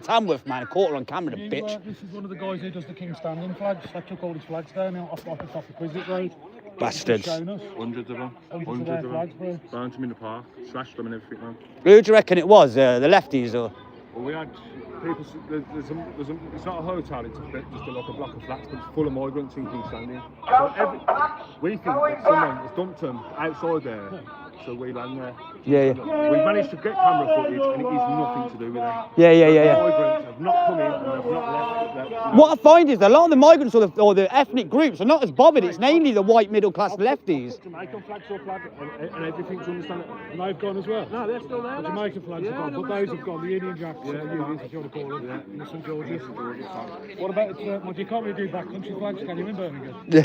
Speaker 2: Tamworth, man. I caught her on camera, the bitch.
Speaker 1: This is one of the guys who does the King Standing flags. They took all his flags down off the Quizlet road.
Speaker 2: Bastards.
Speaker 1: Shown us.
Speaker 5: Hundreds of them.
Speaker 1: Hundreds of their flags, bro.
Speaker 5: Burnt them in the park. Slashed them and everything, man.
Speaker 2: Who do you reckon it was? The lefties or?
Speaker 5: Well, we had people. It's not a hotel. It's just like a block of flats, but it's full of migrants in King Standing. So we think that someone has dumped them outside there. So we land there.
Speaker 2: Yeah.
Speaker 5: We managed to get camera footage, and it is nothing to do with that.
Speaker 2: Yeah.
Speaker 5: Migrants have not come in and have not left.
Speaker 2: What I find is a lot of the migrants or the ethnic groups are not as bothered. It's mainly the white middle class lefties.
Speaker 5: Jamaican flags or flag and everything to understand it.
Speaker 1: And they've gone as well.
Speaker 5: No, they're still there.
Speaker 1: The Jamaican flags have gone, but those have gone. The Union Jacks, Unions, if you want to call them, in the St George's. What about well, you can't really do black country flags, can you, in Birmingham?
Speaker 2: Yeah.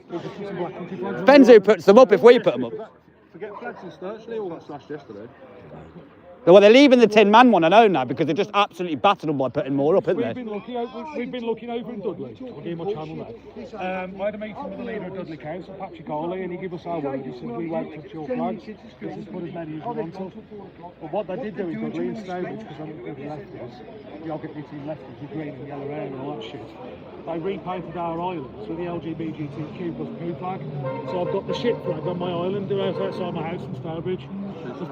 Speaker 1: We'll just put some black country flags on.
Speaker 2: Depends who puts them up if we put them up.
Speaker 5: Forget flags and Sturchley, all got slashed yesterday.
Speaker 2: Well, they're leaving the Tin Man one, I know now, because they're just absolutely battered them by putting more up, isn't
Speaker 1: We've
Speaker 2: they?
Speaker 1: been looking over in Dudley. I'll give my channel now. I had a meeting with the leader of Dudley Council, Patrick Garley, and he gave us our word. He said we won't touch your flags. Let's just put as many as we want to. But what they did do in Dudley and Stowbridge, because I'm going to be lefties, the Ogilvy team lefties with green and yellow hair and all that shit, they repainted our islands with the LGBTQ plus blue flag. So I've got the shit flag on my island outside my house in Stowbridge.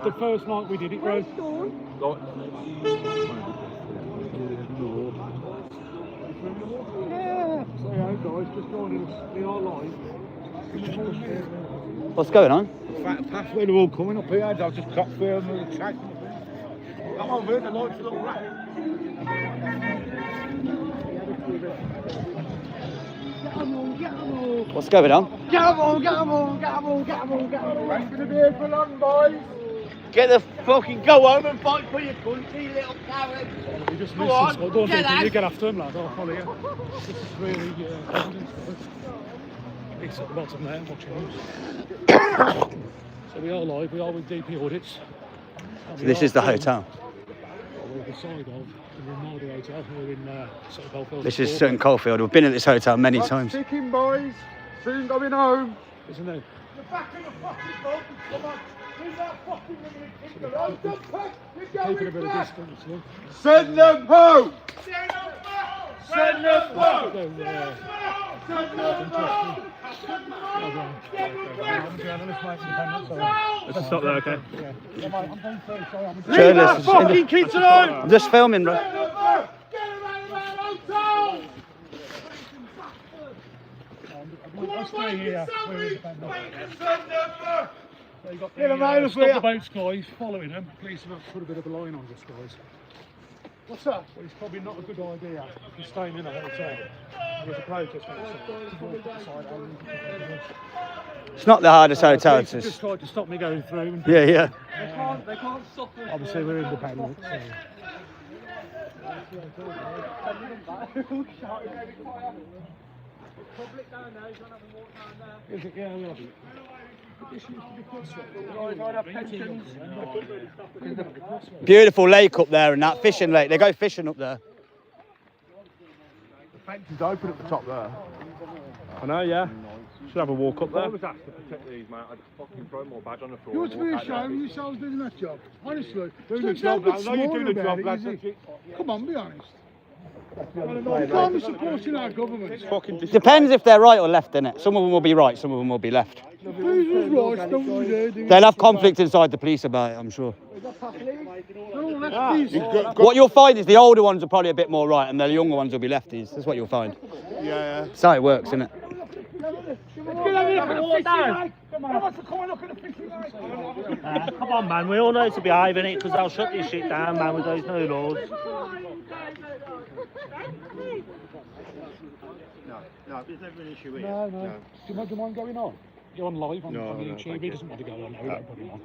Speaker 1: The first night we did it, bro.
Speaker 5: Like,
Speaker 1: Yeah. So yeah, guys, just joining us. We are live.
Speaker 2: What's going on?
Speaker 5: pathway, they're all coming up here. I'll just cut through them and check. Come over here, the light's a little rat.
Speaker 2: What's going on?
Speaker 5: Ain't gonna be here for long, boys.
Speaker 2: Get the fucking go home and fight for your country, little coward.
Speaker 1: We just
Speaker 2: Go
Speaker 1: missed
Speaker 2: on,
Speaker 1: this. Go on,
Speaker 2: get
Speaker 1: you
Speaker 2: out.
Speaker 1: get after him, lad. I'll follow you. This is really evidence of it. It's at the bottom there, watching us. So we are live. We are with DP Audits.
Speaker 2: So this is the hotel.
Speaker 1: We're beside of the Ronaldo Hotel. We're in Sutton Coldfield.
Speaker 2: This is Sutton Coldfield. We've been at this hotel many times.
Speaker 5: Chicken, boys. Soon going home.
Speaker 1: Isn't it?
Speaker 5: You're back in the fucking boat. Come on. Who's that fucking woman in the road?
Speaker 1: Keeping a bit of distance. Look.
Speaker 5: Send them home.
Speaker 1: Send them home.
Speaker 5: Send them home.
Speaker 1: Let's stop there, okay?
Speaker 2: Leave that
Speaker 5: fucking kids alone.
Speaker 2: I'm just filming, bro.
Speaker 1: I'll stay here. We're independent. So you've got
Speaker 5: Get them
Speaker 1: the,
Speaker 5: out of
Speaker 1: stop
Speaker 5: here.
Speaker 1: the boats, guys, following them. Police have put a bit of a line on this, guys.
Speaker 5: What's that?
Speaker 1: But it's probably not a good idea if you're staying in a hotel. There's a protest outside.
Speaker 2: It's not the hardest hotel.
Speaker 1: Police
Speaker 2: It's
Speaker 1: have just tried to stop me going through. And,
Speaker 2: yeah.
Speaker 5: They can't stop us.
Speaker 1: obviously, we're independent. So.
Speaker 5: Public down there, he's gonna have a walk down there.
Speaker 1: Is it? Yeah, we have it.
Speaker 2: Beautiful lake up there and that fishing lake. They go fishing up there.
Speaker 5: The fence is open at the top there. I know, yeah. Should have a walk up there. I was asked to protect these, mate. I'd fucking throw more badge on the floor.
Speaker 9: You ought to be ashamed of yourselves doing that job. Honestly.
Speaker 5: Doing the
Speaker 9: Stop
Speaker 5: job,
Speaker 9: being
Speaker 5: I know you're doing the
Speaker 9: small
Speaker 5: job,
Speaker 9: about
Speaker 5: lads.
Speaker 9: it, is it? Come on, be honest.
Speaker 5: You
Speaker 9: You can't be supporting our government.
Speaker 5: It's fucking
Speaker 2: Depends if they're right or left, innit? Some of them will be right, some of them will be left.
Speaker 9: Who's right? Don't we do it?
Speaker 2: They'll have conflict inside the police about it, I'm sure.
Speaker 9: They're all lefties.
Speaker 2: What you'll find is the older ones are probably a bit more right and the younger ones will be lefties. That's what you'll find.
Speaker 5: Yeah.
Speaker 2: That's how it works, isn't it?
Speaker 4: Come on, man. We all know to behave in it because they'll shut this shit down, man, with those new laws.
Speaker 5: No, there's never an issue with
Speaker 1: No. Do you mind going on? You're on live on YouTube. He doesn't want to go on. No, we won't put him on.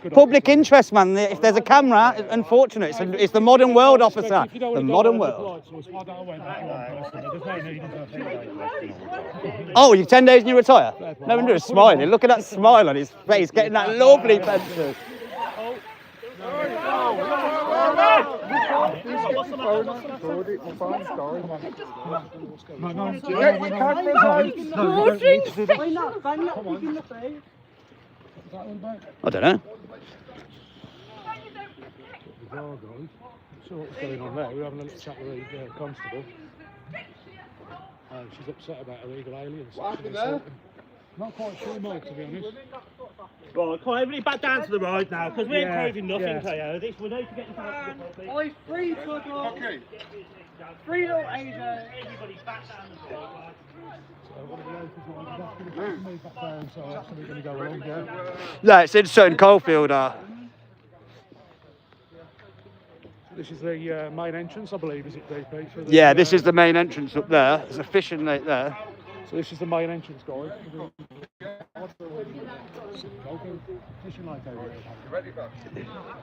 Speaker 1: Good
Speaker 2: Public interest, man. If there's a camera, it's unfortunate. It's the modern world, officer.
Speaker 1: If you don't
Speaker 2: The
Speaker 1: want to go
Speaker 2: modern
Speaker 1: on
Speaker 2: world.
Speaker 1: the flights, I won't let you on personally. There's no need.
Speaker 2: Oh, you're 10 days and you retire? No wonder he's smiling. Look at that smile on his face, getting that lovely pencil. I don't know.
Speaker 1: So what's going on there? We're having a little chat with the constable. She's upset about illegal aliens. What happened there? Not quite sure, mate, to be honest.
Speaker 4: Right, can't everybody back down to the road now because we ain't proving nothing, Teo. This we need to get into the public.
Speaker 9: Oi, free Tuggle. Free little Ada.
Speaker 4: Everybody back down the road.
Speaker 1: So one of the locals wanted to move back down, so that's going to go along, yeah.
Speaker 2: No, it's in Sutton Coldfield.
Speaker 1: This is the main entrance, I believe, is it, DP? For the,
Speaker 2: Yeah, this is the main entrance up there. There's a fishing lake there.
Speaker 1: So this is the main entrance, guys. Fishing lake over here.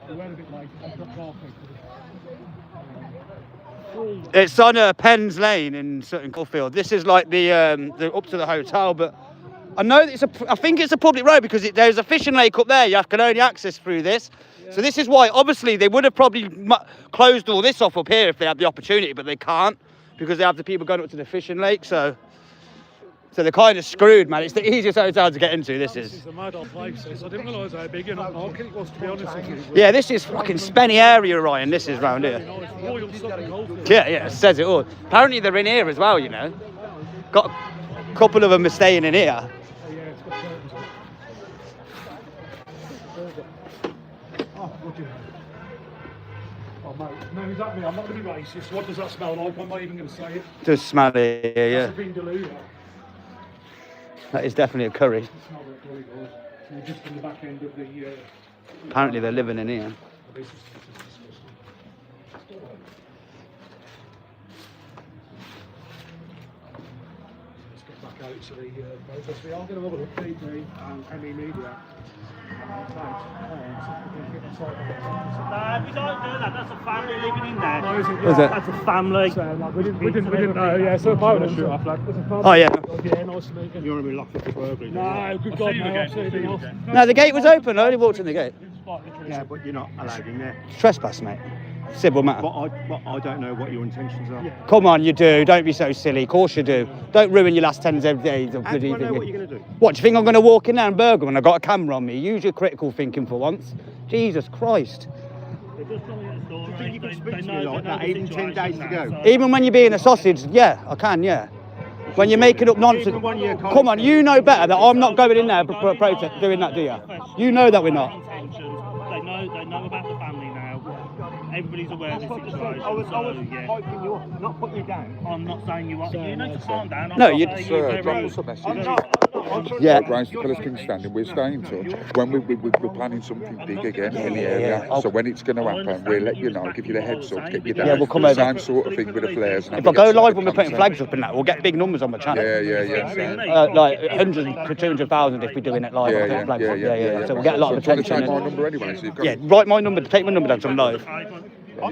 Speaker 1: We went a bit late. I've got coffee.
Speaker 2: It's on Penn's Lane in Sutton Coldfield. This is like the up to the hotel, but I know it's I think it's a public road because there's a fishing lake up there. You can only access through this. So this is why, obviously, they would have probably closed all this off up here if they had the opportunity, but they can't because they have the people going up to the fishing lake. So they're kind of screwed, man. It's the easiest hotel to get into. This is
Speaker 1: a mad old place. I didn't realise how big enough market it was, to be honest with you.
Speaker 2: yeah, this is fucking spenny area, Ryan. This is round here.
Speaker 1: Royal Sutton Coldfield.
Speaker 2: Yeah, it says it all. Apparently they're in here as well, you know. Got a couple of them are staying in here.
Speaker 1: Yeah, it's got curtains on. Oh, what do you know? Oh, mate, no, is that me? I'm not going to be racist. What does that smell like? I'm not even going to say it.
Speaker 2: Does smell it, yeah.
Speaker 1: That's a vindaloo.
Speaker 2: That is definitely a curry.
Speaker 1: It's not a curry, guys. We're just in the back end of the...
Speaker 2: Apparently they're living in here.
Speaker 1: This is disgusting. Let's get back out to the protest. We are going to have a look, DP and ME Media.
Speaker 4: Nah, we don't do that. That's a family living in there.
Speaker 1: No, is it?
Speaker 2: Is it?
Speaker 4: That's a family.
Speaker 1: So, like, we didn't know, yeah, so about to shoot off, like,
Speaker 2: Oh, yeah.
Speaker 1: Yeah, nice to meet you.
Speaker 5: You're going to be locked up for burglary.
Speaker 1: No, good God, no, absolutely not.
Speaker 2: No, the gate was open. I only walked in the gate.
Speaker 5: Yeah, but you're not allowed in there.
Speaker 2: Trespass, mate. Civil matter.
Speaker 5: But I don't know what your intentions are.
Speaker 2: Come on, you do. Don't be so silly. Of course you do. Don't ruin your last 10 days of
Speaker 5: How
Speaker 2: good
Speaker 5: do I know
Speaker 2: evening.
Speaker 5: what you're going to do?
Speaker 2: What, do you think I'm going to walk in there and burgle when I've got a camera on me? Use your critical thinking for once. Jesus Christ.
Speaker 4: They're just trying to get a story.
Speaker 5: Do you think you can speak
Speaker 4: They
Speaker 5: to
Speaker 4: know-
Speaker 5: me like
Speaker 4: they know
Speaker 5: that,
Speaker 4: the
Speaker 5: even 10
Speaker 4: situation
Speaker 5: days to
Speaker 4: now,
Speaker 5: go?
Speaker 4: so-
Speaker 2: Even when you're being a sausage, yeah, I can, yeah. When you're making up nonsense.
Speaker 5: Even when you're
Speaker 2: Come on, you know better that I'm not going in there protest doing that, do you? You know that we're not.
Speaker 4: They know about the family now. Everybody's aware of the situation.
Speaker 5: I was
Speaker 4: yeah.
Speaker 5: hyping you up, not putting you down.
Speaker 4: I'm not saying you are. You need to calm down.
Speaker 2: No,
Speaker 4: I'm
Speaker 2: you-
Speaker 4: not saying
Speaker 10: Sir,
Speaker 4: you're
Speaker 10: drop
Speaker 4: very-
Speaker 10: us a message.
Speaker 5: I'm not.
Speaker 2: Yeah.
Speaker 10: Raise the Colours King standing. We'll stay in touch. When we're planning something big again in the area.
Speaker 2: yeah.
Speaker 10: So when it's going to happen, we'll let you know, give you the heads up, get you down.
Speaker 2: Yeah, we'll come over.
Speaker 10: Same sort of thing with the flares. and
Speaker 2: If I
Speaker 10: we
Speaker 2: go
Speaker 10: get some
Speaker 2: live
Speaker 10: of
Speaker 2: when
Speaker 10: the
Speaker 2: we're putting
Speaker 10: content.
Speaker 2: flags up and that, we'll get big numbers on my channel.
Speaker 10: Yeah. Same.
Speaker 2: Like 100 to 200,000 if we're doing it live.
Speaker 10: Yeah.
Speaker 2: on flags up. Yeah. So we'll get a lot of
Speaker 10: So I'm trying to
Speaker 2: attention.
Speaker 10: take my number anyway, so you've got
Speaker 2: Yeah, write my number, take my number down so I'm live.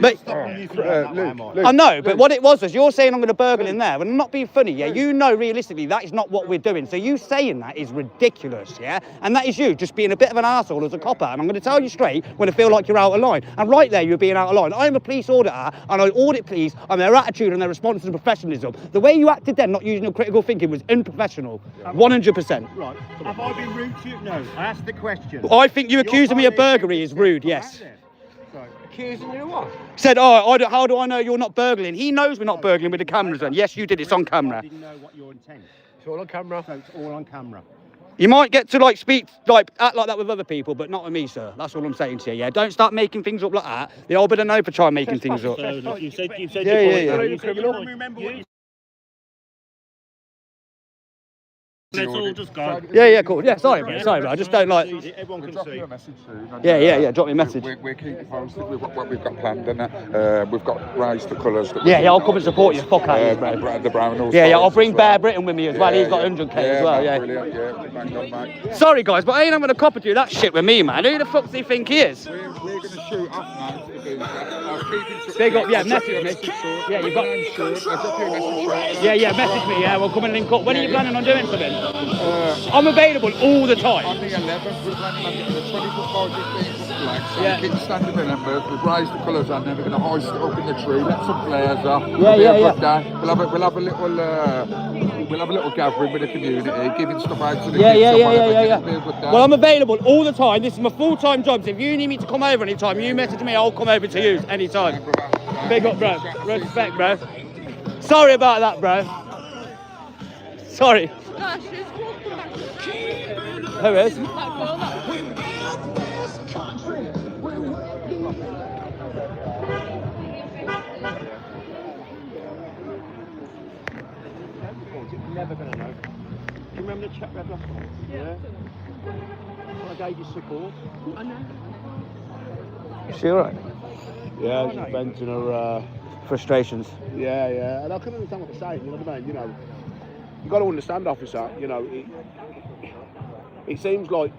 Speaker 2: But
Speaker 10: Luke,
Speaker 2: I know, but what it was you're saying I'm going to burgle in there, and I'm not being funny, yeah? You know realistically that is not what we're doing. So you saying that is ridiculous, yeah? And that is you just being a bit of an arsehole as a copper. And I'm going to tell you straight when I feel like you're out of line. And right there, you're being out of line. I'm a police auditor, and I audit police on their attitude and their response to professionalism. The way you acted then, not using your critical thinking, was unprofessional. 100%.
Speaker 5: Right. Have I been rude to you? No. I asked the question.
Speaker 2: I think you accusing me of burglary is rude, yes.
Speaker 5: Accusing you of what?
Speaker 2: Said, how do I know you're not burgling? He knows we're not burgling with the cameras on. Yes, you did. It's on camera.
Speaker 5: I didn't know what your intent. It's all on camera. So it's all on camera.
Speaker 2: You might get to act like that with other people, but not with me, sir. That's all I'm saying to you. Yeah, don't start making things up like that. The old bit of no for trying making things up.
Speaker 4: So, look, you said
Speaker 2: Yeah,
Speaker 4: your point.
Speaker 2: yeah.
Speaker 4: You said your point.
Speaker 5: Remember what you
Speaker 4: Let's all just go.
Speaker 2: Yeah, cool. Yeah, sorry, bro. I just don't like.
Speaker 5: Everyone
Speaker 10: we'll
Speaker 5: can
Speaker 10: drop
Speaker 5: see.
Speaker 10: you a message soon. and,
Speaker 2: Yeah. Drop me a message.
Speaker 10: We're keeping posted with what we've got planned and that. We've got Raise the Colours. that we're
Speaker 2: Yeah, I'll
Speaker 10: doing
Speaker 2: come and support you. Fuck out of here, bro.
Speaker 10: The Brownells.
Speaker 2: Yeah, I'll bring
Speaker 10: as
Speaker 2: Bear
Speaker 10: well.
Speaker 2: Britain with me as well. He's got 100k as well. Yeah.
Speaker 10: Brilliant. Yeah, bang on, mate.
Speaker 2: Sorry, guys, but I ain't going to copper do that shit with me, man. Who the fuck does he think he is?
Speaker 10: We're going to shoot off now to the booth. I'll keep in touch.
Speaker 2: Big up, yeah,
Speaker 10: I'll drop you a
Speaker 2: message me.
Speaker 10: short.
Speaker 2: Yeah, you've got.
Speaker 10: I'll drop you a message short.
Speaker 2: Yeah, message me. Yeah, we'll come and link up. When are you planning on doing something? I'm available all the
Speaker 10: On
Speaker 2: time.
Speaker 10: the 11th, we're planning on getting the 20-foot by 15-foot flag. So
Speaker 2: Yeah.
Speaker 10: we keep standing in members. We've raised the colours on there. We're going to hoist it up in the tree. Let some flares off. It'll be a good day. We'll have a little gathering with the community, giving stuff out to the kids. and whatever. It'll be a good day.
Speaker 2: Well, I'm available all the time. This is my full-time job. So if you need me to come over anytime, you message me. I'll come over to you anytime. Big up, bro. Respect, bro. Sorry about that, bro. Sorry.
Speaker 11: No, she's walking back to the
Speaker 2: Who is?
Speaker 11: that girl that
Speaker 5: You're never going to know. Do you remember the chat we had last time? Yeah. I gave you support.
Speaker 11: I know.
Speaker 2: Is she alright?
Speaker 5: Yeah, she's venting her.
Speaker 2: Frustrations.
Speaker 5: Yeah, and I can understand what they're saying. You know what I mean? You know, you got to understand, officer. You know, it seems like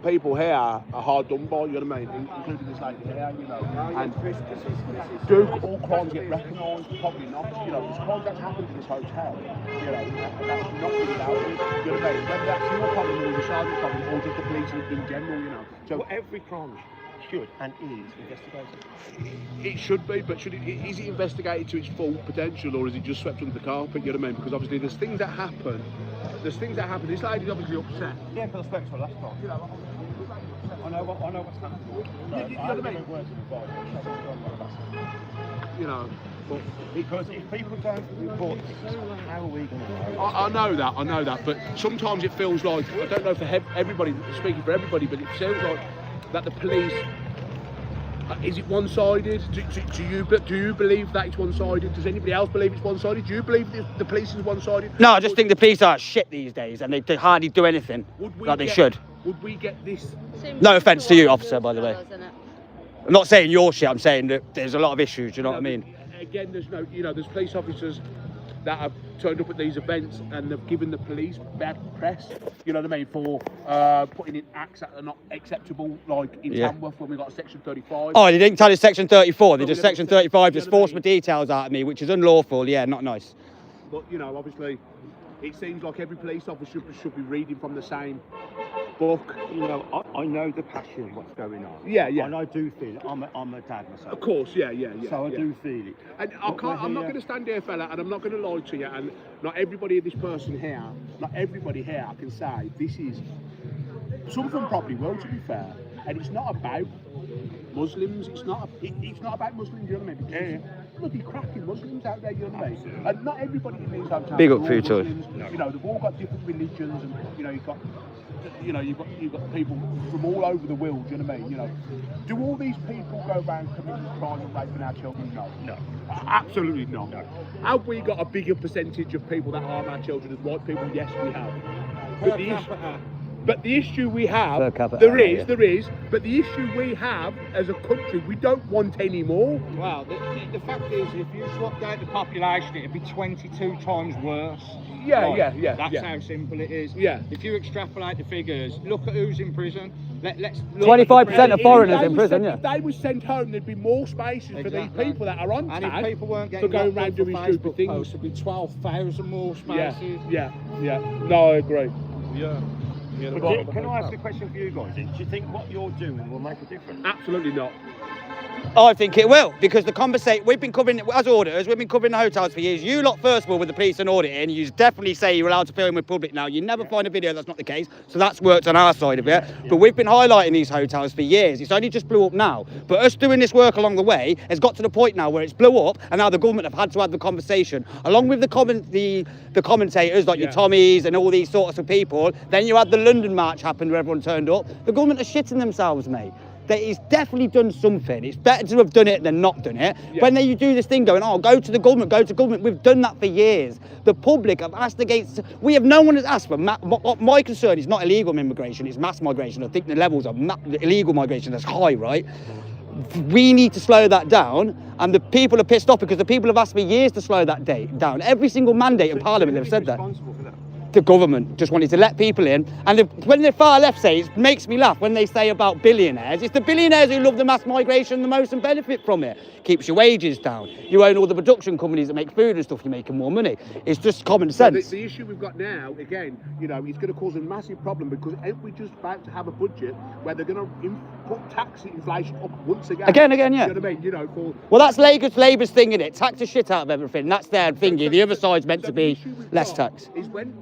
Speaker 5: people here are hard done by. You know what I mean? Including this lady here. You know, and do all crimes get recognised? Probably not. You know, there's crimes that's happened in this hotel. You know, that's not been about it. You know what I mean? Whether that's your problem or the sergeant's problem or just the police in general. You know, so every crime
Speaker 12: should and is investigated.
Speaker 3: It should be, but is it investigated to its full potential, or is it just swept under the carpet? You know what I mean? Because obviously there's things that happen. This lady's obviously upset.
Speaker 12: Yeah, because I spoke to her last time.
Speaker 3: You know,
Speaker 12: I know what's happening.
Speaker 3: you know what I mean? You know, but
Speaker 12: Because if people don't report things, how are we going to know?
Speaker 3: I know that, but sometimes it feels like, I don't know for everybody, speaking for everybody, but it feels like that the police, is it one-sided? Do you believe that it's one-sided? Does anybody else believe it's one-sided? Do you believe the police is one-sided?
Speaker 2: No, I just think the police are shit these days, and they hardly do anything like they should.
Speaker 3: Would we get this?
Speaker 2: No offence to you, officer, by the way. I'm not saying you're shit. I'm saying that there's a lot of issues. You know what I mean?
Speaker 3: Again, there's police officers that have turned up at these events and they've given the police bad press. You know what I mean? For putting in acts that are not acceptable, like in Tamworth when we got Section 35.
Speaker 2: Oh, they didn't tell us Section 34. They just Section 35 just forced my details out of me, which is unlawful. Yeah, not nice.
Speaker 3: But obviously, it seems like every police officer should be reading from the same book.
Speaker 12: I know the passion of what's going on.
Speaker 3: Yeah.
Speaker 12: And I do feel it. I'm a dad myself.
Speaker 3: Of course, yeah.
Speaker 12: So I do feel it.
Speaker 3: And I'm not going to stand here, fella, and I'm not going to lie to you. And not everybody here can say this is. Some of them probably will, to be fair. And it's not about Muslims. It's not about Muslims. You know what I mean? Because bloody cracking Muslims out there. You know what I mean? And not everybody in these hotels.
Speaker 2: Big up for you, too.
Speaker 3: They've all got different religions, and you've got people from all over the world. You know what I mean? Do all these people go around committing crime and raping our children? No, absolutely not. No. Have we got a bigger percentage of people that harm our children as white people? Yes, we have. But the issue we have, there is, but the issue we have as a country, we don't want any more.
Speaker 9: Well, the fact is, if you swapped out the population, it'd be 22 times worse.
Speaker 3: Yeah.
Speaker 9: That's how simple it is.
Speaker 3: Yeah.
Speaker 9: If you extrapolate the figures, look at who's in prison. Let's
Speaker 2: 25% of foreigners in prison,
Speaker 3: If they were sent home, there'd be more spaces for these people that are on tag.
Speaker 9: And if people weren't
Speaker 3: for
Speaker 9: getting
Speaker 3: going around doing stupid things,
Speaker 9: posts, it'd be 12,000 more spaces.
Speaker 3: Yeah. No, I agree. Yeah.
Speaker 12: But can I ask a question for you guys? Do you think what you're doing will make a difference?
Speaker 3: Absolutely not.
Speaker 2: I think it will, because we've been covering, as auditors, we've been covering the hotels for years. You lot, first of all, with the police and auditing, you definitely say you're allowed to film with public now. You never find a video that's not the case, so that's worked on our side of it. But we've been highlighting these hotels for years. It's only just blew up now. But us doing this work along the way has got to the point now where it's blew up, and now the government have had to have the conversation. Along with the commentators, like your Tommies and all these sorts of people, then you had the London March happen where everyone turned up. The government are shitting themselves, mate. He's definitely done something. It's better to have done it than not done it. Yeah. When you do this thing going, go to the government, we've done that for years. The public have asked against, no one has asked for, my concern is not illegal immigration, it's mass migration. I think the levels of illegal migration is high, right? We need to slow that down, and the people are pissed off because the people have asked for years to slow that down. Every single mandate in Parliament, they've said that. The government just wanted to let people in, and when the far left say, it makes me laugh when they say about billionaires. It's the billionaires who love the mass migration the most and benefit from it. Keeps your wages down. You own all the production companies that make food and stuff, you're making more money. It's just common sense.
Speaker 3: The issue we've got now, again, it's going to cause a massive problem, because aren't we just about to have a budget where they're going to put tax inflation up once again?
Speaker 2: Again,
Speaker 3: You
Speaker 2: yeah.
Speaker 3: know what I mean?
Speaker 2: Well, that's Labour's thing, innit? Tax the shit out of everything. That's their thingy. The other side's meant to be less tax.
Speaker 3: Is when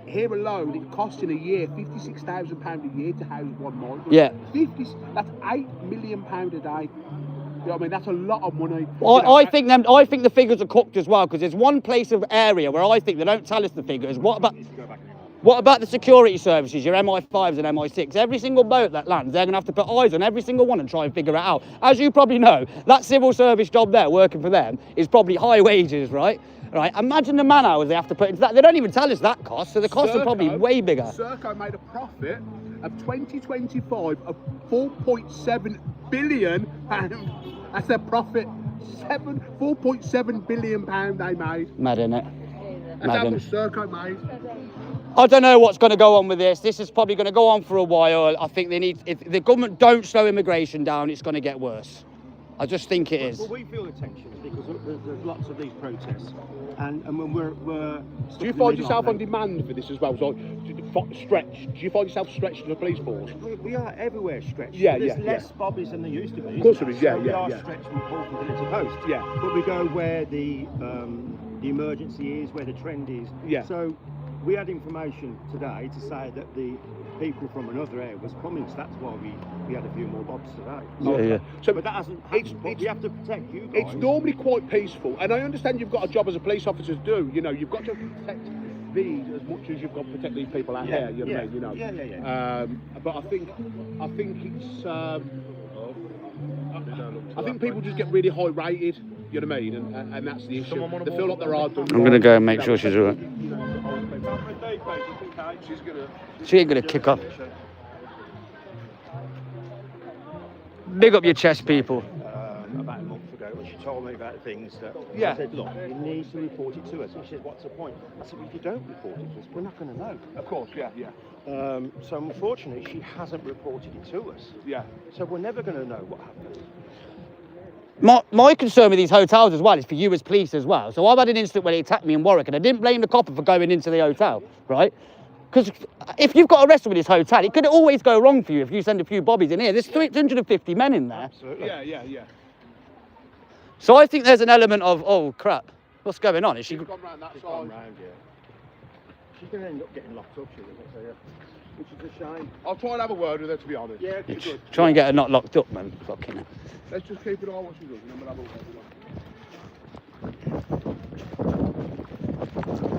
Speaker 3: here alone, it costs in a year £56,000 a year to house one migrant.
Speaker 2: Yeah.
Speaker 3: That's £8 million a day. You know what I mean? That's a lot of money.
Speaker 2: I think the figures are cooked as well, because there's one place of area where I think they don't tell us the figures. What about the security services, your MI5s and MI6? Every single boat that lands, they're going to have to put eyes on every single one and try and figure it out. As you probably know, that civil service job there, working for them, is probably high wages, right? Right, imagine the man hours they have to put into that. They don't even tell us that cost, so the costs are probably way bigger.
Speaker 3: Serco made a profit of 2025 of £4.7 billion. That's their profit. 4.7 billion pound they made.
Speaker 2: Mad, innit?
Speaker 3: That's how much Serco made.
Speaker 2: I don't know what's going to go on with this. This is probably going to go on for a while. I think if the government don't slow immigration down, it's going to get worse. I just think it is.
Speaker 12: Well, we feel the tensions because there's lots of these protests, and when we're
Speaker 3: Do you find yourself on demand for this as well? So, stretched? Do you find yourself stretched to the police force?
Speaker 12: we are everywhere stretched.
Speaker 3: Yeah,
Speaker 12: There's
Speaker 3: yeah,
Speaker 12: less bobbies than there used to be.
Speaker 3: Of course there is, yeah,
Speaker 12: so
Speaker 3: yeah,
Speaker 12: we are
Speaker 3: yeah.
Speaker 12: stretched from pole from pillar to post.
Speaker 3: Yeah.
Speaker 12: But we go where the emergency is, where the trend is.
Speaker 3: Yeah.
Speaker 12: So we had information today to say that the people from another area was coming, so that's why we had a few more bobs today.
Speaker 2: Yeah.
Speaker 3: So,
Speaker 12: but that hasn't happened. But we have to protect you guys.
Speaker 3: It's normally quite peaceful, and I understand you've got a job as a police officer to do. You know, you've got to protect these as much as you've got to protect these people out there. You know what I mean? You know.
Speaker 12: Yeah.
Speaker 3: But I think it's. I think people just get really high rated. You know what I mean? And that's the issue. They feel like they're hard done.
Speaker 2: I'm gonna go and make sure she's all right. She ain't gonna kick off. Big up your chest, people.
Speaker 12: About a month ago, when she told me about things that
Speaker 3: Yeah.
Speaker 12: I said, look, you need to report it to us. And she said, what's the point? I said, well, if you don't report it to us, we're not going to know.
Speaker 3: Of course, yeah.
Speaker 12: So unfortunately, she hasn't reported it to us.
Speaker 3: Yeah.
Speaker 12: So we're never going to know what happened.
Speaker 2: My concern with these hotels as well is for you as police as well. So I've had an incident where they attacked me in Warwick, and I didn't blame the copper for going into the hotel, right? Because if you've got arrested with this hotel, it could always go wrong for you if you send a few bobbies in here. There's 350 men in there.
Speaker 12: Absolutely.
Speaker 3: Yeah.
Speaker 2: So I think there's an element of, oh crap, what's going on? Is she?
Speaker 3: She's gone round that
Speaker 12: She's
Speaker 3: side.
Speaker 12: gone round, yeah. She's going to end up getting locked up, she is, so yeah. Which is a shame.
Speaker 3: I'll try and have a word with her, to be honest.
Speaker 12: Yeah, good.
Speaker 2: Try and get her not locked up, man. Fucking hell.
Speaker 3: Let's just keep it on what she does, and then we'll have a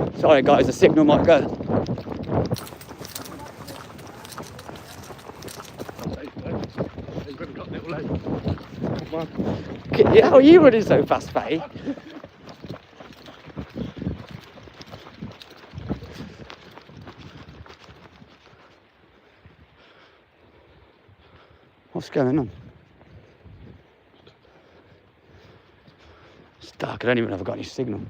Speaker 3: word.
Speaker 2: Sorry guys, the signal might go. How are you running so fast, Faye? What's going on? It's dark, I don't even know if I've got any signal.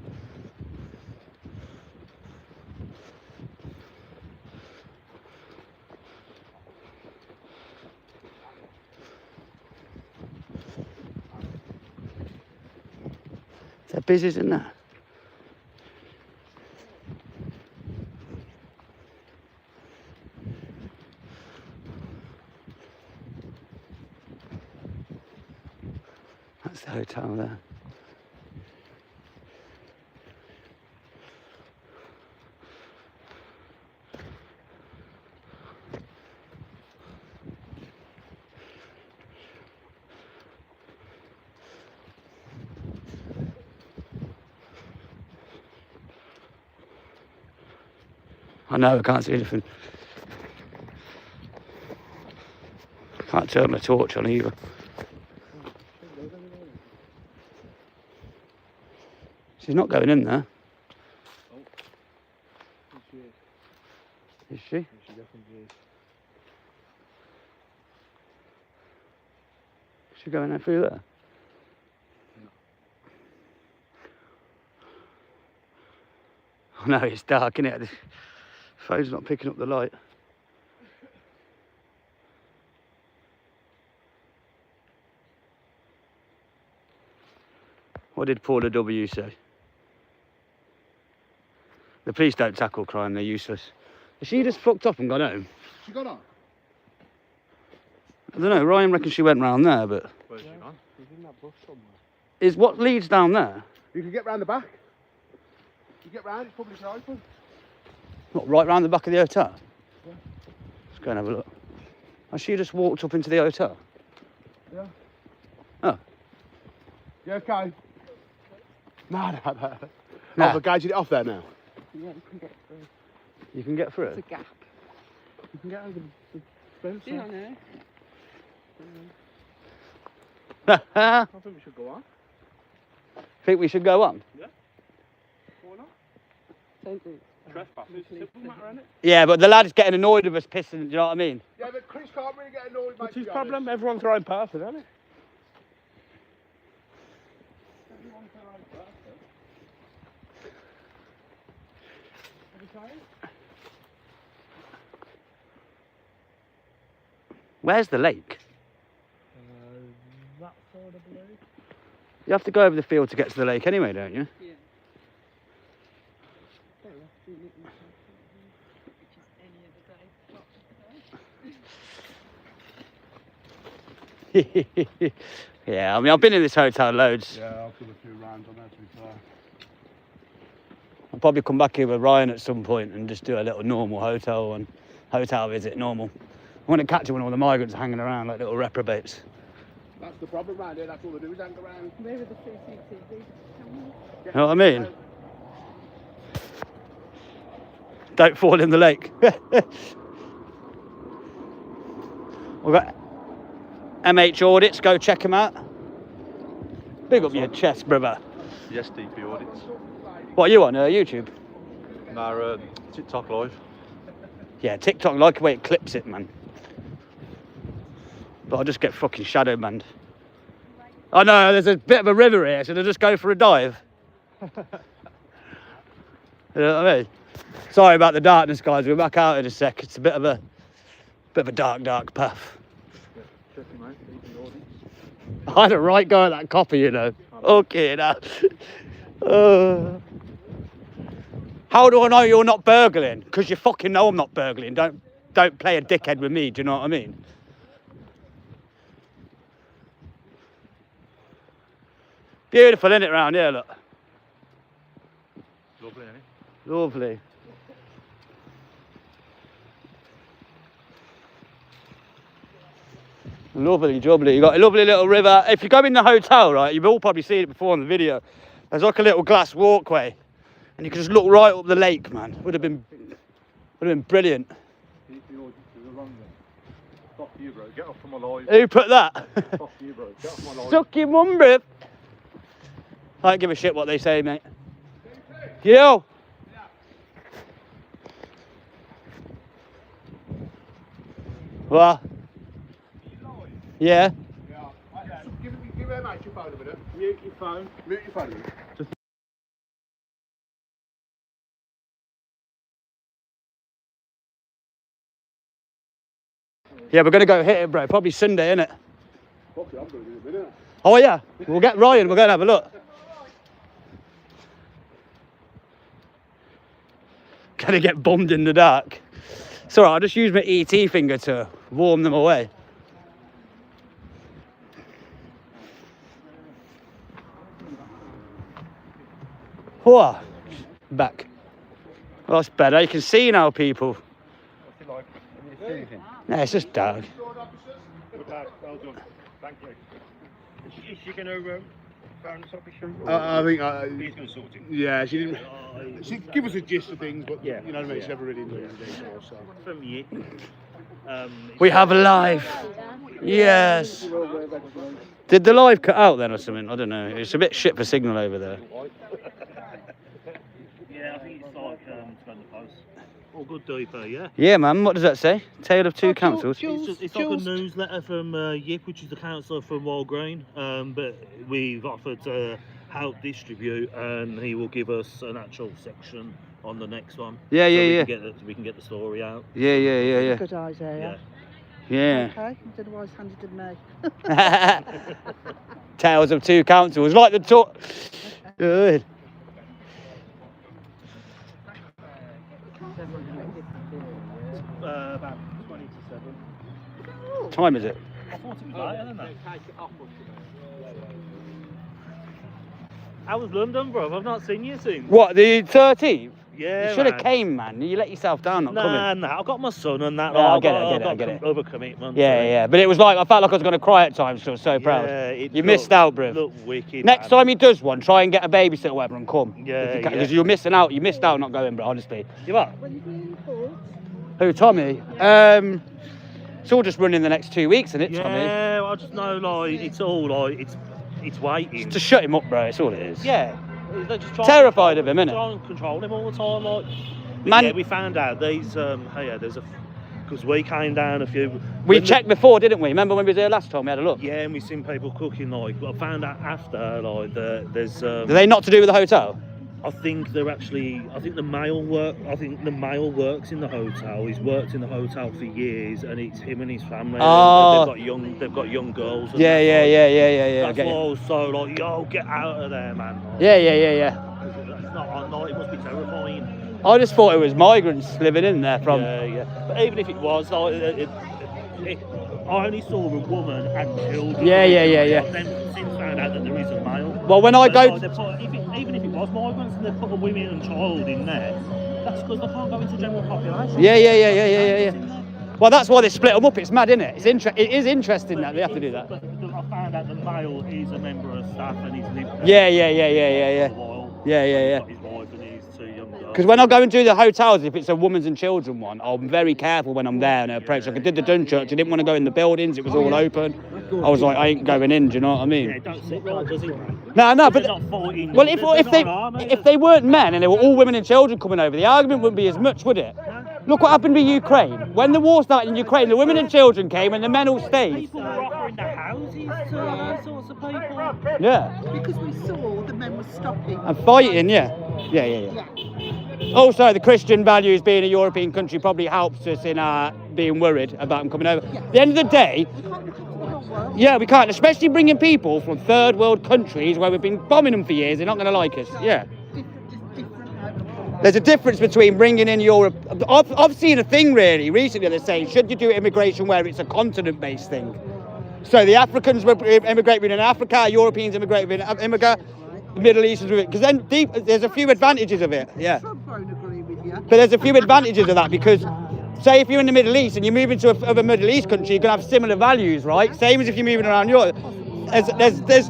Speaker 2: They're busy, isn't there? That's the hotel there. I know, I can't see anything. Can't turn my torch on either. She's not going in there. Is she?
Speaker 5: She definitely is.
Speaker 2: Is she going through there? Oh no, it's dark, isn't it? The phone's not picking up the light. What did Paula W say? The police don't tackle crime, they're useless. Has she just fucked up and gone home?
Speaker 3: She got on?
Speaker 2: I don't know, Ryan reckons she went round there, but...
Speaker 5: Where's she gone? She's in that bush somewhere.
Speaker 2: Is what leads down there?
Speaker 3: You can get round the back. You get round, it's publicly open.
Speaker 2: What, right round the back of the hotel? Yeah. Let's go and have a look. Has she just walked up into the hotel?
Speaker 3: Yeah.
Speaker 2: Oh.
Speaker 3: Yeah, okay. No.
Speaker 2: Nah.
Speaker 3: Oh, the gauged it off there now.
Speaker 9: Yeah, you can get through.
Speaker 2: You can get through?
Speaker 9: It's a gap.
Speaker 5: You can get over the fence.
Speaker 9: Yeah, I know.
Speaker 5: I think we should go on.
Speaker 2: Think we should go on?
Speaker 5: Yeah. Why not?
Speaker 9: Don't do it.
Speaker 5: Trespass is a simple matter, isn't it?
Speaker 2: Yeah, but the lad's getting annoyed with us pissing, do you know what I mean?
Speaker 3: Yeah, but Chris can't really get annoyed, mate.
Speaker 5: What's his problem? Everyone's their own person, isn't it?
Speaker 2: Where's the lake?
Speaker 5: That side, I believe.
Speaker 2: You have to go over the field to get to the lake anyway, don't you? Yeah, I mean, I've been in this hotel loads.
Speaker 3: Yeah, I've done a few rounds on there, to be fair.
Speaker 2: I'll probably come back here with Ryan at some point and just do a little normal hotel visit, normal. I want to catch when all the migrants are hanging around like little reprobates.
Speaker 3: That's the problem around here, that's all they do is hang around.
Speaker 11: Where are the CCTV?
Speaker 2: You know what I mean? Don't fall in the lake. We've got MH audits, go check them out. Big up your chest, brother.
Speaker 13: Yes, DP audits.
Speaker 2: What are you on, YouTube?
Speaker 13: No, TikTok live.
Speaker 2: Yeah, TikTok, like the way it clips it, man. But I'll just get fucking shadow banned. I know, there's a bit of a river here, so they'll just go for a dive. You know what I mean? Sorry about the darkness, guys. We're back out in a sec. It's a bit of a dark path. I had a right go at that copper, you know. Okay, now. How do I know you're not burgling? Because you fucking know I'm not burgling. Don't play a dickhead with me, do you know what I mean? Beautiful, isn't it, round here, look?
Speaker 13: Lovely, isn't it?
Speaker 2: Lovely. Lovely, jubbly. You've got a lovely little river. If you go in the hotel, right, you've all probably seen it before on the video. There's like a little glass walkway. And you can just look right up the lake, man. Would have been brilliant.
Speaker 13: Fuck you, bro. Get off from my live.
Speaker 2: Who put that?
Speaker 13: Fuck you, bro. Get off my live.
Speaker 2: Suck your mum, bruv. I don't give a shit what they say, mate. Yo. What? Yeah.
Speaker 3: Give him out your phone a minute. Mute your phone. Mute your phone a minute.
Speaker 2: Yeah, we're going to go hit it, bro. Probably Sunday, innit?
Speaker 3: Fuck it, I'm going to do it a minute.
Speaker 2: Oh, yeah. We'll get Ryan. We're going to have a look. Gonna get bummed in the dark. It's alright, I'll just use my ET finger to warm them away. Whoa, back. Oh, that's better. You can see now, people.
Speaker 12: What's it like? Can you see anything?
Speaker 2: No, it's just dark.
Speaker 12: Good lad, well done. Thank you. Is she going to phone us up?
Speaker 3: I think
Speaker 12: he's going to sort it.
Speaker 3: Yeah, she didn't. She give us a gist of things, but
Speaker 12: yeah,
Speaker 3: you know what I mean. She never really knew the details. So.
Speaker 12: From you.
Speaker 2: We have a live. Yes. Did the live cut out then or something? I don't know. It's a bit shit for signal over there.
Speaker 12: Yeah, I think it's like spend the post. All good, Deeper, yeah?
Speaker 2: Yeah, man. What does that say? Tale of two councils.
Speaker 4: It's like a newsletter from Yip, which is the councillor from Wild Green. But we've offered to help distribute, and he will give us an actual section on the next one.
Speaker 2: Yeah,
Speaker 4: so
Speaker 2: yeah,
Speaker 4: we can get the story out.
Speaker 2: Yeah.
Speaker 11: Good idea.
Speaker 2: Yeah.
Speaker 11: Okay, I don't know why it's handed to me.
Speaker 2: Tales of two councils, like the talk. Good.
Speaker 12: About 20 to 7.
Speaker 2: Time is it?
Speaker 12: I thought it was later than that. How was London, bro? I've not seen you since.
Speaker 2: What, the 13th?
Speaker 12: Yeah,
Speaker 2: you should have came, man. You let yourself down not coming.
Speaker 12: Nah, I've got my son and that.
Speaker 2: Yeah, I get it.
Speaker 12: Other commitments.
Speaker 2: Yeah. But it was like, I felt like I was going to cry at times, so I was so proud. You missed out, bro.
Speaker 12: Look wicked.
Speaker 2: Next time he does one, try and get a babasitter or whatever and come.
Speaker 12: Yeah,
Speaker 2: Because you're missing out. You missed out not going, bro, honestly.
Speaker 12: You are?
Speaker 2: Who, Tommy? It's all just running the next 2 weeks, isn't it, Tommy?
Speaker 12: Yeah, I just know, like, it's all, like, it's waiting.
Speaker 2: To shut him up, bro, it's all it is.
Speaker 12: Yeah. They're just
Speaker 2: terrified of him, innit?
Speaker 12: Trying to control him all the time, like.
Speaker 2: Man,
Speaker 12: yeah, we found out these, there's a, because we came down a few.
Speaker 2: We checked before, didn't we? Remember when we was there last time? We had a look.
Speaker 12: Yeah, and we seen people cooking, like, but I found out after, like, there's.
Speaker 2: Do they not to do with the hotel?
Speaker 4: I think they're actually. I think the male works in the hotel. He's worked in the hotel for years, and it's him and his family.
Speaker 2: Oh.
Speaker 4: They've got young girls. And
Speaker 2: Yeah.
Speaker 4: That's why I was so like, yo, get out of there, man.
Speaker 2: Yeah.
Speaker 4: It's not. It must be terrifying.
Speaker 2: I just thought it was migrants living in there from.
Speaker 4: Yeah. But even if it was, I only saw a woman and children.
Speaker 2: Yeah.
Speaker 4: I've then since found out that there is a male.
Speaker 2: Well, when I go.
Speaker 4: Even if it was migrants and they put a women and child in there, that's because they can't go into general population.
Speaker 2: Yeah. Well, that's why they split them up. It's mad, isn't it? It is interesting that they have to do that.
Speaker 4: But I found out the male is a member of staff and he's lived there.
Speaker 2: Yeah.
Speaker 4: For a while.
Speaker 2: Yeah.
Speaker 4: He's got his wife and his 2 young girls.
Speaker 2: Because when I go and do the hotels, if it's a women's and children one, I'm very careful when I'm there and I approach. Like I did the Dunchurch, I didn't want to go in the buildings, it was all open. I was like, I ain't going in, do you know what I mean?
Speaker 4: Yeah, don't sit right, does it?
Speaker 2: No, but
Speaker 4: well,
Speaker 2: if they weren't men and they were all women and children coming over, the argument wouldn't be as much, would it? Look what happened with Ukraine. When the war started in Ukraine, the women and children came and the men all stayed.
Speaker 4: People were offering their houses to those sorts of people.
Speaker 2: Yeah.
Speaker 11: Because we saw the men were stopping.
Speaker 2: And fighting, yeah. Also, the Christian values being a European country probably helps us in being worried about them coming over. At the end of the day, we can't, especially bringing people from third world countries where we've been bombing them for years, they're not going to like us. Yeah. There's a difference between bringing in Europe. I've seen a thing really recently that's saying, should you do immigration where it's a continent-based thing? So the Africans will immigrate within Africa, Europeans immigrate within Africa, the Middle East, because then there's a few advantages of it. Yeah. But there's a few advantages of that because, say, if you're in the Middle East and you move into a Middle East country, you're gonna have similar values, right? Same as if you're moving around Europe. There's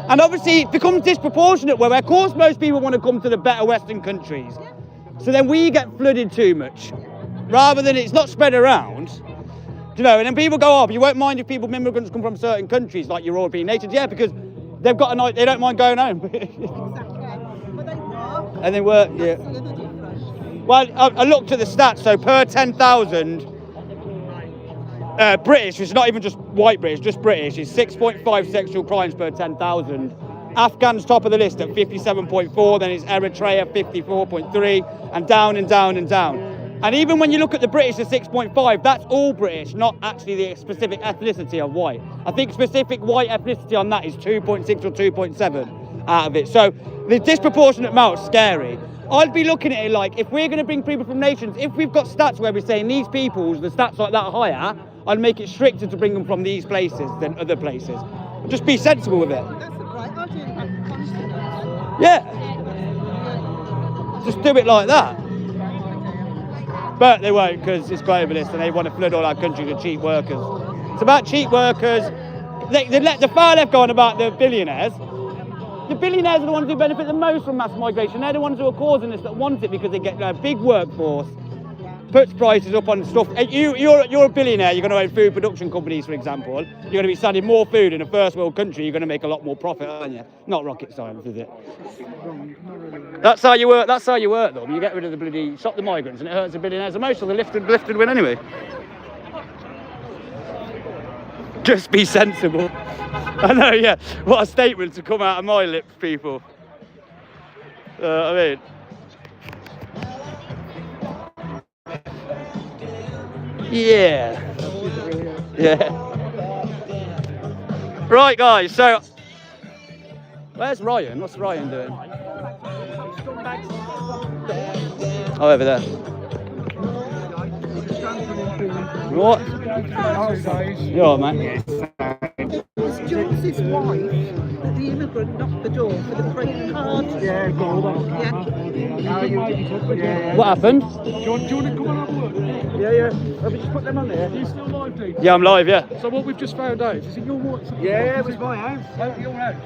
Speaker 2: and obviously it becomes disproportionate where, of course, most people want to come to the better Western countries. So then we get flooded too much, rather than it's not spread around. You know, and then people go, oh, but you won't mind if immigrants come from certain countries like European nations. Yeah, because they've got they don't mind going home. And they work, yeah. Well, I looked at the stats, so per 10,000 British, it's not even just white British, just British, is 6.5 sexual crimes per 10,000. Afghans top of the list at 57.4, then it's Eritrea 54.3, and down and down and down. And even when you look at the British at 6.5, that's all British, not actually the specific ethnicity of white. I think specific white ethnicity on that is 2.6 or 2.7 out of it. So the disproportionate amount is scary. I'd be looking at it like, if we're going to bring people from nations, if we've got stats where we're saying these people's, the stats like that are higher, I'd make it stricter to bring them from these places than other places. Just be sensible with it.
Speaker 11: That's the right idea.
Speaker 2: Yeah. Just do it like that. But they won't, because it's globalist and they want to flood all our country with cheap workers. It's about cheap workers. They let the far left go on about the billionaires. The billionaires are the ones who benefit the most from mass migration. They're the ones who are causing this, that want it because they get a big workforce, puts prices up on stuff. You're a billionaire, you're going to own food production companies, for example. You're going to be selling more food in a first world country, you're going to make a lot more profit, aren't you? Not rocket science, is it? That's how you work, though. You get rid of the bloody, stop the migrants and it hurts the billionaires the most, so the lifted win anyway. Just be sensible. I know, yeah. What a statement to come out of my lips, people. I mean. Yeah. Right, guys, so. Where's Ryan? What's Ryan doing? Oh, over there. What? You all right, mate?
Speaker 11: It was Jones's wife that the immigrant knocked the door for the credit card.
Speaker 9: Yeah,
Speaker 2: What happened?
Speaker 5: Do you want to come and have a look?
Speaker 9: Yeah. Have we just put them on there?
Speaker 5: Are you still live, Dean?
Speaker 2: Yeah, I'm live, yeah.
Speaker 5: So what we've just found out is it your what?
Speaker 9: Yeah, it was my house.
Speaker 5: Oh, your house.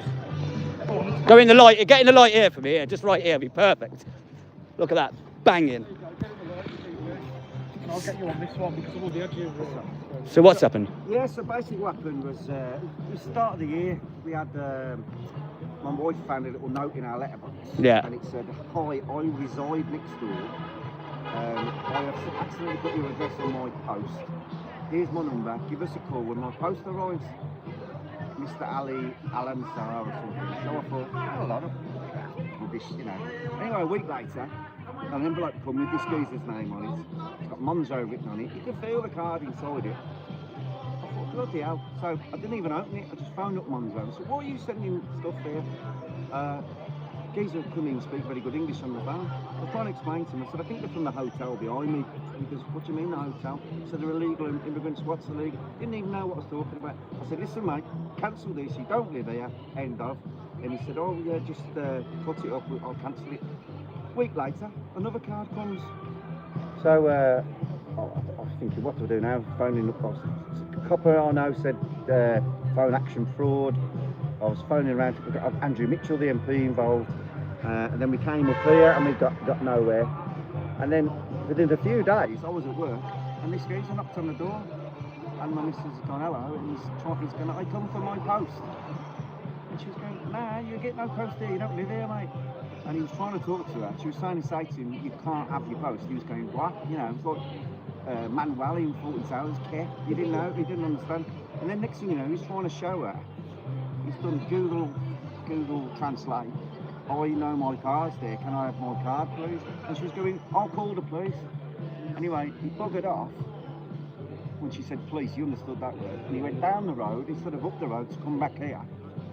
Speaker 2: Go in the light, get in the light here for me, here, just right here, be perfect. Look at that, banging.
Speaker 5: I'll get you on this one because of all the edges.
Speaker 2: So what's happened?
Speaker 12: Yeah, so basically what happened was, at the start of the year, we had, my wife found a little note in our letterbox.
Speaker 2: Yeah.
Speaker 12: And it said, hi, I reside next door. I have accidentally put your address on my post. Here's my number, give us a call when my post arrives. Mr. Ali Alansar or something. So I thought, hold on, this, you know. Anyway, a week later, an envelope come with this geezer's name on it. It's got Monzo written on it. You can feel the card inside it. I thought, bloody hell. So I didn't even open it. I just phoned up Monzo. I said, why are you sending stuff here? Geezer come in and speak very good English on the phone. I was trying to explain to him. I said, I think they're from the hotel behind me. He goes, what do you mean the hotel? I said, they're illegal immigrants. What's illegal? Didn't even know what I was talking about. I said, listen mate, cancel this. You don't live here. End of. And he said, oh yeah, just cut it up. I'll cancel it. Week later, another card comes. So I was thinking, what do I do now? Phoning up. A copper I know said phone action fraud. I was phoning around to get Andrew Mitchell, the MP, involved. And then we came up here and we got nowhere. And then within a few days, I was at work and this geezer knocked on the door. And my missus has gone, hello, and he's going, I come for my post. And she was going, nah, you get no post here, you don't live here, mate. And he was trying to talk to her. She was trying to say to him, you can't have your post. He was going, what? You know, it's like Manuel in Fulton Towers, care. You didn't know, he didn't understand. And then next thing you know, he's trying to show her. He's done Google Translate. I know my card's there, can I have my card please? And she was going, I'll call the police. Anyway, he buggered off when she said police, you understood that word. And he went down the road instead of up the road to come back here.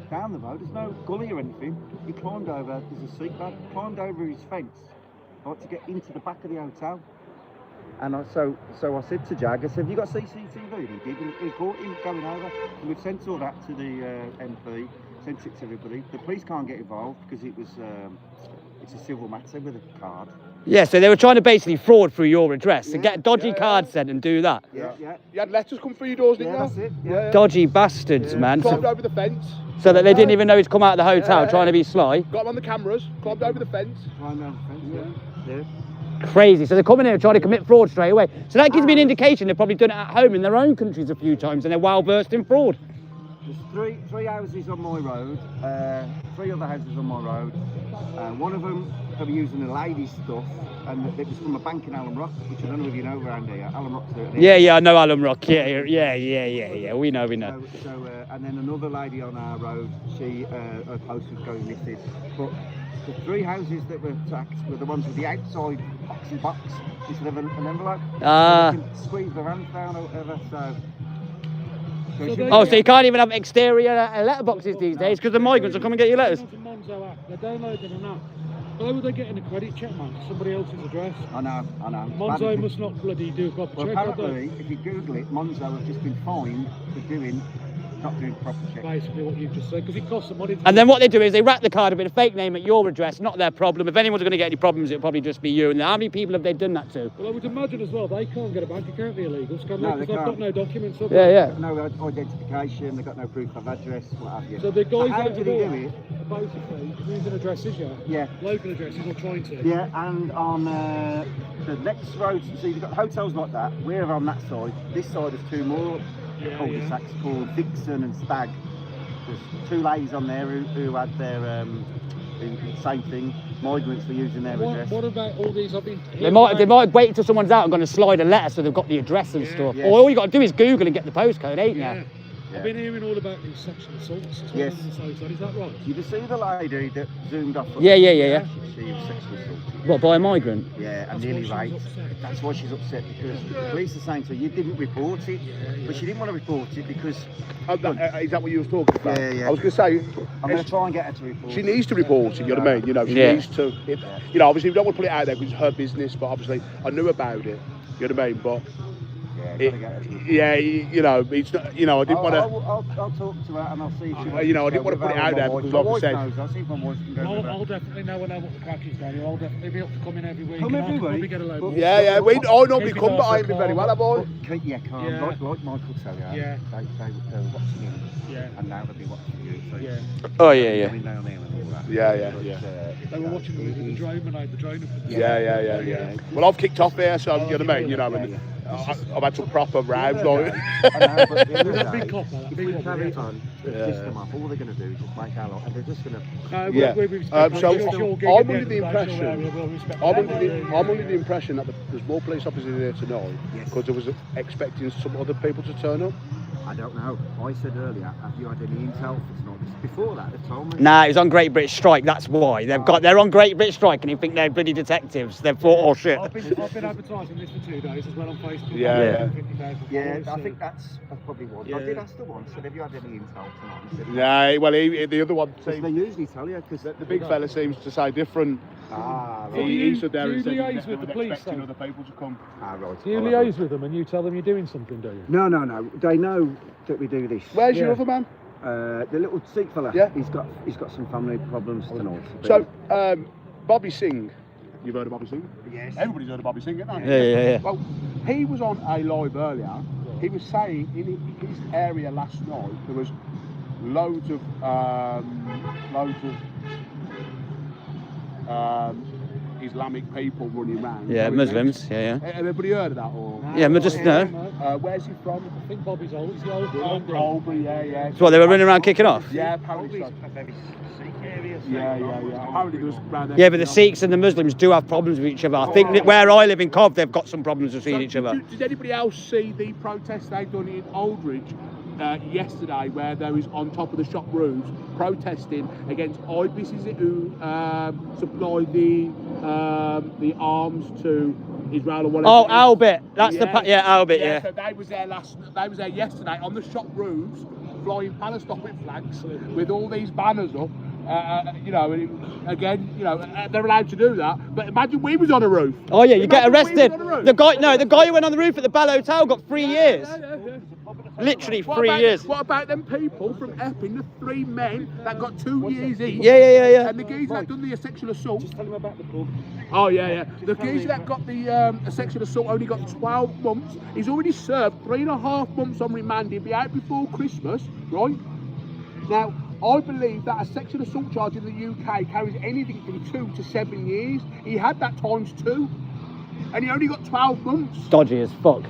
Speaker 12: Down the road, there's no gully or anything. He climbed over, there's a seat back, climbed over his fence, like to get into the back of the hotel. And so I said to Jag, I said, have you got CCTV? And he did, and we caught him going over. And we've sent all that to the MP, sent it to everybody. The police can't get involved because it was it's a civil matter with a card.
Speaker 2: Yeah, so they were trying to basically fraud through your address and get a dodgy card sent and do that.
Speaker 3: Yeah. You had letters come through your doors, didn't you?
Speaker 12: That's it. Yeah.
Speaker 2: Dodgy bastards, man.
Speaker 3: Climbed over the fence.
Speaker 2: So that they didn't even know he'd come out of the hotel trying to be sly.
Speaker 3: Got him on the cameras, climbed over the fence.
Speaker 12: Climbed over the fence, yeah.
Speaker 2: Crazy. So they're coming in and trying to commit fraud straight away. So that gives me an indication they've probably done it at home in their own countries a few times and they're well versed in fraud.
Speaker 12: There's three houses on my road, 3 other houses on my road. One of them they were using the ladies' stuff, and it was from a bank in Alum Rock, which I don't know if you know around here. Alum Rock's
Speaker 2: Yeah, I know Alum Rock. Yeah. We know.
Speaker 12: So and then another lady on our road, her post was going missing. But the 3 houses that were attacked were the ones with the outside boxy box instead of an envelope. So you can squeeze the hands down or whatever.
Speaker 2: So you can't even have exterior letterboxes these days because the migrants will come and get your letters.
Speaker 1: They're downloading an app. Why would they get in a credit check, man? Somebody else's address.
Speaker 12: I know.
Speaker 1: Monzo must not bloody do a proper check.
Speaker 12: Apparently, if you Google it, Monzo have just been fined for not doing proper check.
Speaker 1: Basically what you've just said, because it costs them money.
Speaker 2: And then what they do is they wrap the card with a fake name at your address, not their problem. If anyone's going to get any problems, it'll probably just be you. And how many people have they done that to?
Speaker 1: Well, I would imagine as well, they can't get a bank account, the illegals, can they?
Speaker 12: No, they
Speaker 1: Because they've got
Speaker 12: can't.
Speaker 1: no documents.
Speaker 2: Yeah.
Speaker 12: No identification, they've got no proof of address, what have you.
Speaker 1: So the guys
Speaker 12: how
Speaker 1: out
Speaker 12: did
Speaker 1: there
Speaker 12: he do it?
Speaker 1: are basically using addresses,
Speaker 12: Yeah.
Speaker 1: local addresses or trying to.
Speaker 12: Yeah, and on the next road, so you've got hotels like that. We're on that side. This side is 2 more cul-de-sacs called Dixon and Stag. There's 2 ladies on there who had their same thing. Migrants were using their address.
Speaker 1: What about all these?
Speaker 2: They might wait until someone's out and going to slide a letter so they've got the address and stuff.
Speaker 12: Yeah.
Speaker 2: Or all you got to do is Google and get the postcode, ain't you?
Speaker 1: I've been hearing all about these sexual assaults as well.
Speaker 12: Yes.
Speaker 1: Is that right?
Speaker 12: Did you see the lady that zoomed off?
Speaker 2: Yeah.
Speaker 12: She was sexually assaulted.
Speaker 2: What, by a migrant?
Speaker 12: Yeah, and nearly raped. That's why she's upset, because the police are saying to her, you didn't report it. But she didn't want to report it because...
Speaker 3: is that what you was talking about?
Speaker 12: Yeah.
Speaker 3: I was going to say...
Speaker 12: I'm going to try and get her to report it.
Speaker 3: She needs to report it, you know what I mean? You know, she needs to... You know, obviously we don't want to put it out there because it's her business, but obviously I knew about it, you know what I mean? But... you know, it's not, you know, I didn't want to...
Speaker 12: I'll talk to her and I'll see if she wants
Speaker 3: you know, I didn't want to put it out there because, like I said...
Speaker 12: I'll see if my voice can go with her.
Speaker 1: I'll definitely know what the crack is, Daniel. I'll definitely be up to come in every week.
Speaker 12: Come every week?
Speaker 1: Probably get a load more.
Speaker 3: Yeah, I normally come, but I ain't been very well, have I?
Speaker 12: Yeah, calm.
Speaker 1: Yeah.
Speaker 12: Like Michael tell you, they were watching him, and now they'll be watching you. So
Speaker 2: Oh, yeah.
Speaker 12: coming down there and all that.
Speaker 3: Yeah.
Speaker 1: They were watching the drone.
Speaker 3: Yeah. Well, I've kicked off here, so you know what I mean, you know, and I've had some proper rounds, like...
Speaker 12: I know, but at the end of the
Speaker 1: Big
Speaker 12: day,
Speaker 1: copper,
Speaker 12: if we carry on, piss them off, all they're going to do is just make our lot, and they're just going to...
Speaker 3: So I'm under the impression that there's more police officers here tonight because I was expecting some other people to turn up.
Speaker 12: I don't know. I said earlier, have you had any intel for tonight? Before that, they told me.
Speaker 2: Nah, it was on Great British Strike. That's why they're on Great British Strike, and you think they're bloody detectives. They're thought, oh shit.
Speaker 5: I've been advertising this for 2 days as well on Facebook.
Speaker 12: Yeah, I think that's probably one. I did ask the one, said, have you had any intel tonight? He said,
Speaker 3: Yeah, well, the other one
Speaker 12: they
Speaker 3: seems,
Speaker 12: usually tell you, because
Speaker 3: the big fella seems to say different.
Speaker 12: right.
Speaker 3: He stood there and said
Speaker 5: liaise
Speaker 3: that they
Speaker 5: with the
Speaker 3: were
Speaker 5: police,
Speaker 3: expecting
Speaker 5: though?
Speaker 3: other people to come.
Speaker 12: Right.
Speaker 5: Do you liaise with them and you tell them you're doing something, do you?
Speaker 12: No. They know that we do this.
Speaker 3: Where's your other man?
Speaker 12: The little Sikh fella.
Speaker 3: Yeah.
Speaker 12: He's got some family problems tonight.
Speaker 3: So, Bobby Singh. You've heard of Bobby Singh?
Speaker 12: Yes.
Speaker 3: Everybody's heard of Bobby Singh, haven't they?
Speaker 2: Yeah.
Speaker 3: Well, he was on a live earlier. He was saying in his area last night there was loads of Islamic people running around.
Speaker 2: Yeah, Muslims. Yeah.
Speaker 3: Everybody heard of that? Or?
Speaker 2: Yeah, but just no.
Speaker 3: Where's he from?
Speaker 5: I think Bobby's old. He's the Oldbury.
Speaker 3: Oldbury, yeah.
Speaker 2: So what, they were running around kicking off?
Speaker 3: Yeah, apparently so.
Speaker 12: a very Sikh area.
Speaker 3: Yeah. Apparently there was around there.
Speaker 2: Yeah, but the Sikhs and the Muslims do have problems with each other. I think that where I live in Cov, they've got some problems between each other.
Speaker 3: Did anybody else see the protest they've done in Aldridge yesterday, where they was on top of the shop roofs protesting against IBIS who supply the arms to Israel or whatever?
Speaker 2: Oh, Albert. That's Albert. Yeah.
Speaker 3: So they was there yesterday on the shop roofs, flying Palestine flags with all these banners up. They're allowed to do that. But imagine we was on a roof.
Speaker 2: Oh yeah, you get
Speaker 3: Imagine
Speaker 2: arrested.
Speaker 3: we was on a roof.
Speaker 2: The guy who went on the roof at the Bell Hotel got 3 years. Literally 3 years.
Speaker 3: What about them people from Epping, the 3 men that got 2 years each?
Speaker 2: Yeah.
Speaker 3: And the geezer that done the sexual assault.
Speaker 5: Just tell him about the pub.
Speaker 3: Oh yeah. The geezer that got the sexual assault only got 12 months. He's already served 3.5 months on remand. He'll be out before Christmas, right? Now, I believe that a sexual assault charge in the UK carries anything from 2 to 7 years. He had that times 2, and he only got 12 months.
Speaker 2: Dodgy as fuck.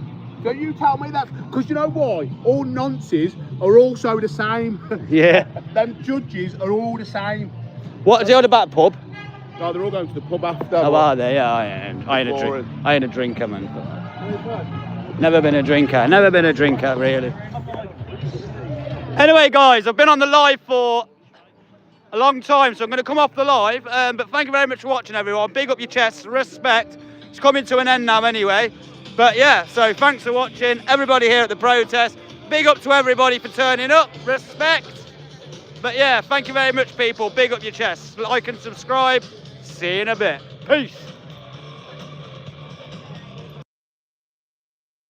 Speaker 3: So you tell me that, because you know why? All nonces are also the same.
Speaker 2: Yeah.
Speaker 3: Them judges are all the same.
Speaker 2: What are you on about pub?
Speaker 3: No, they're all going to the pub after.
Speaker 2: Oh, are they? Yeah, I ain't a drinker, man. Never been a drinker, really. Anyway, guys, I've been on the live for a long time, so I'm going to come off the live. But thank you very much for watching, everyone. Big up your chests, respect. It's coming to an end now anyway. But yeah, so thanks for watching. Everybody here at the protest. Big up to everybody for turning up. Respect. But yeah, thank you very much, people. Big up your chests. Like and subscribe. See you in a bit. Peace.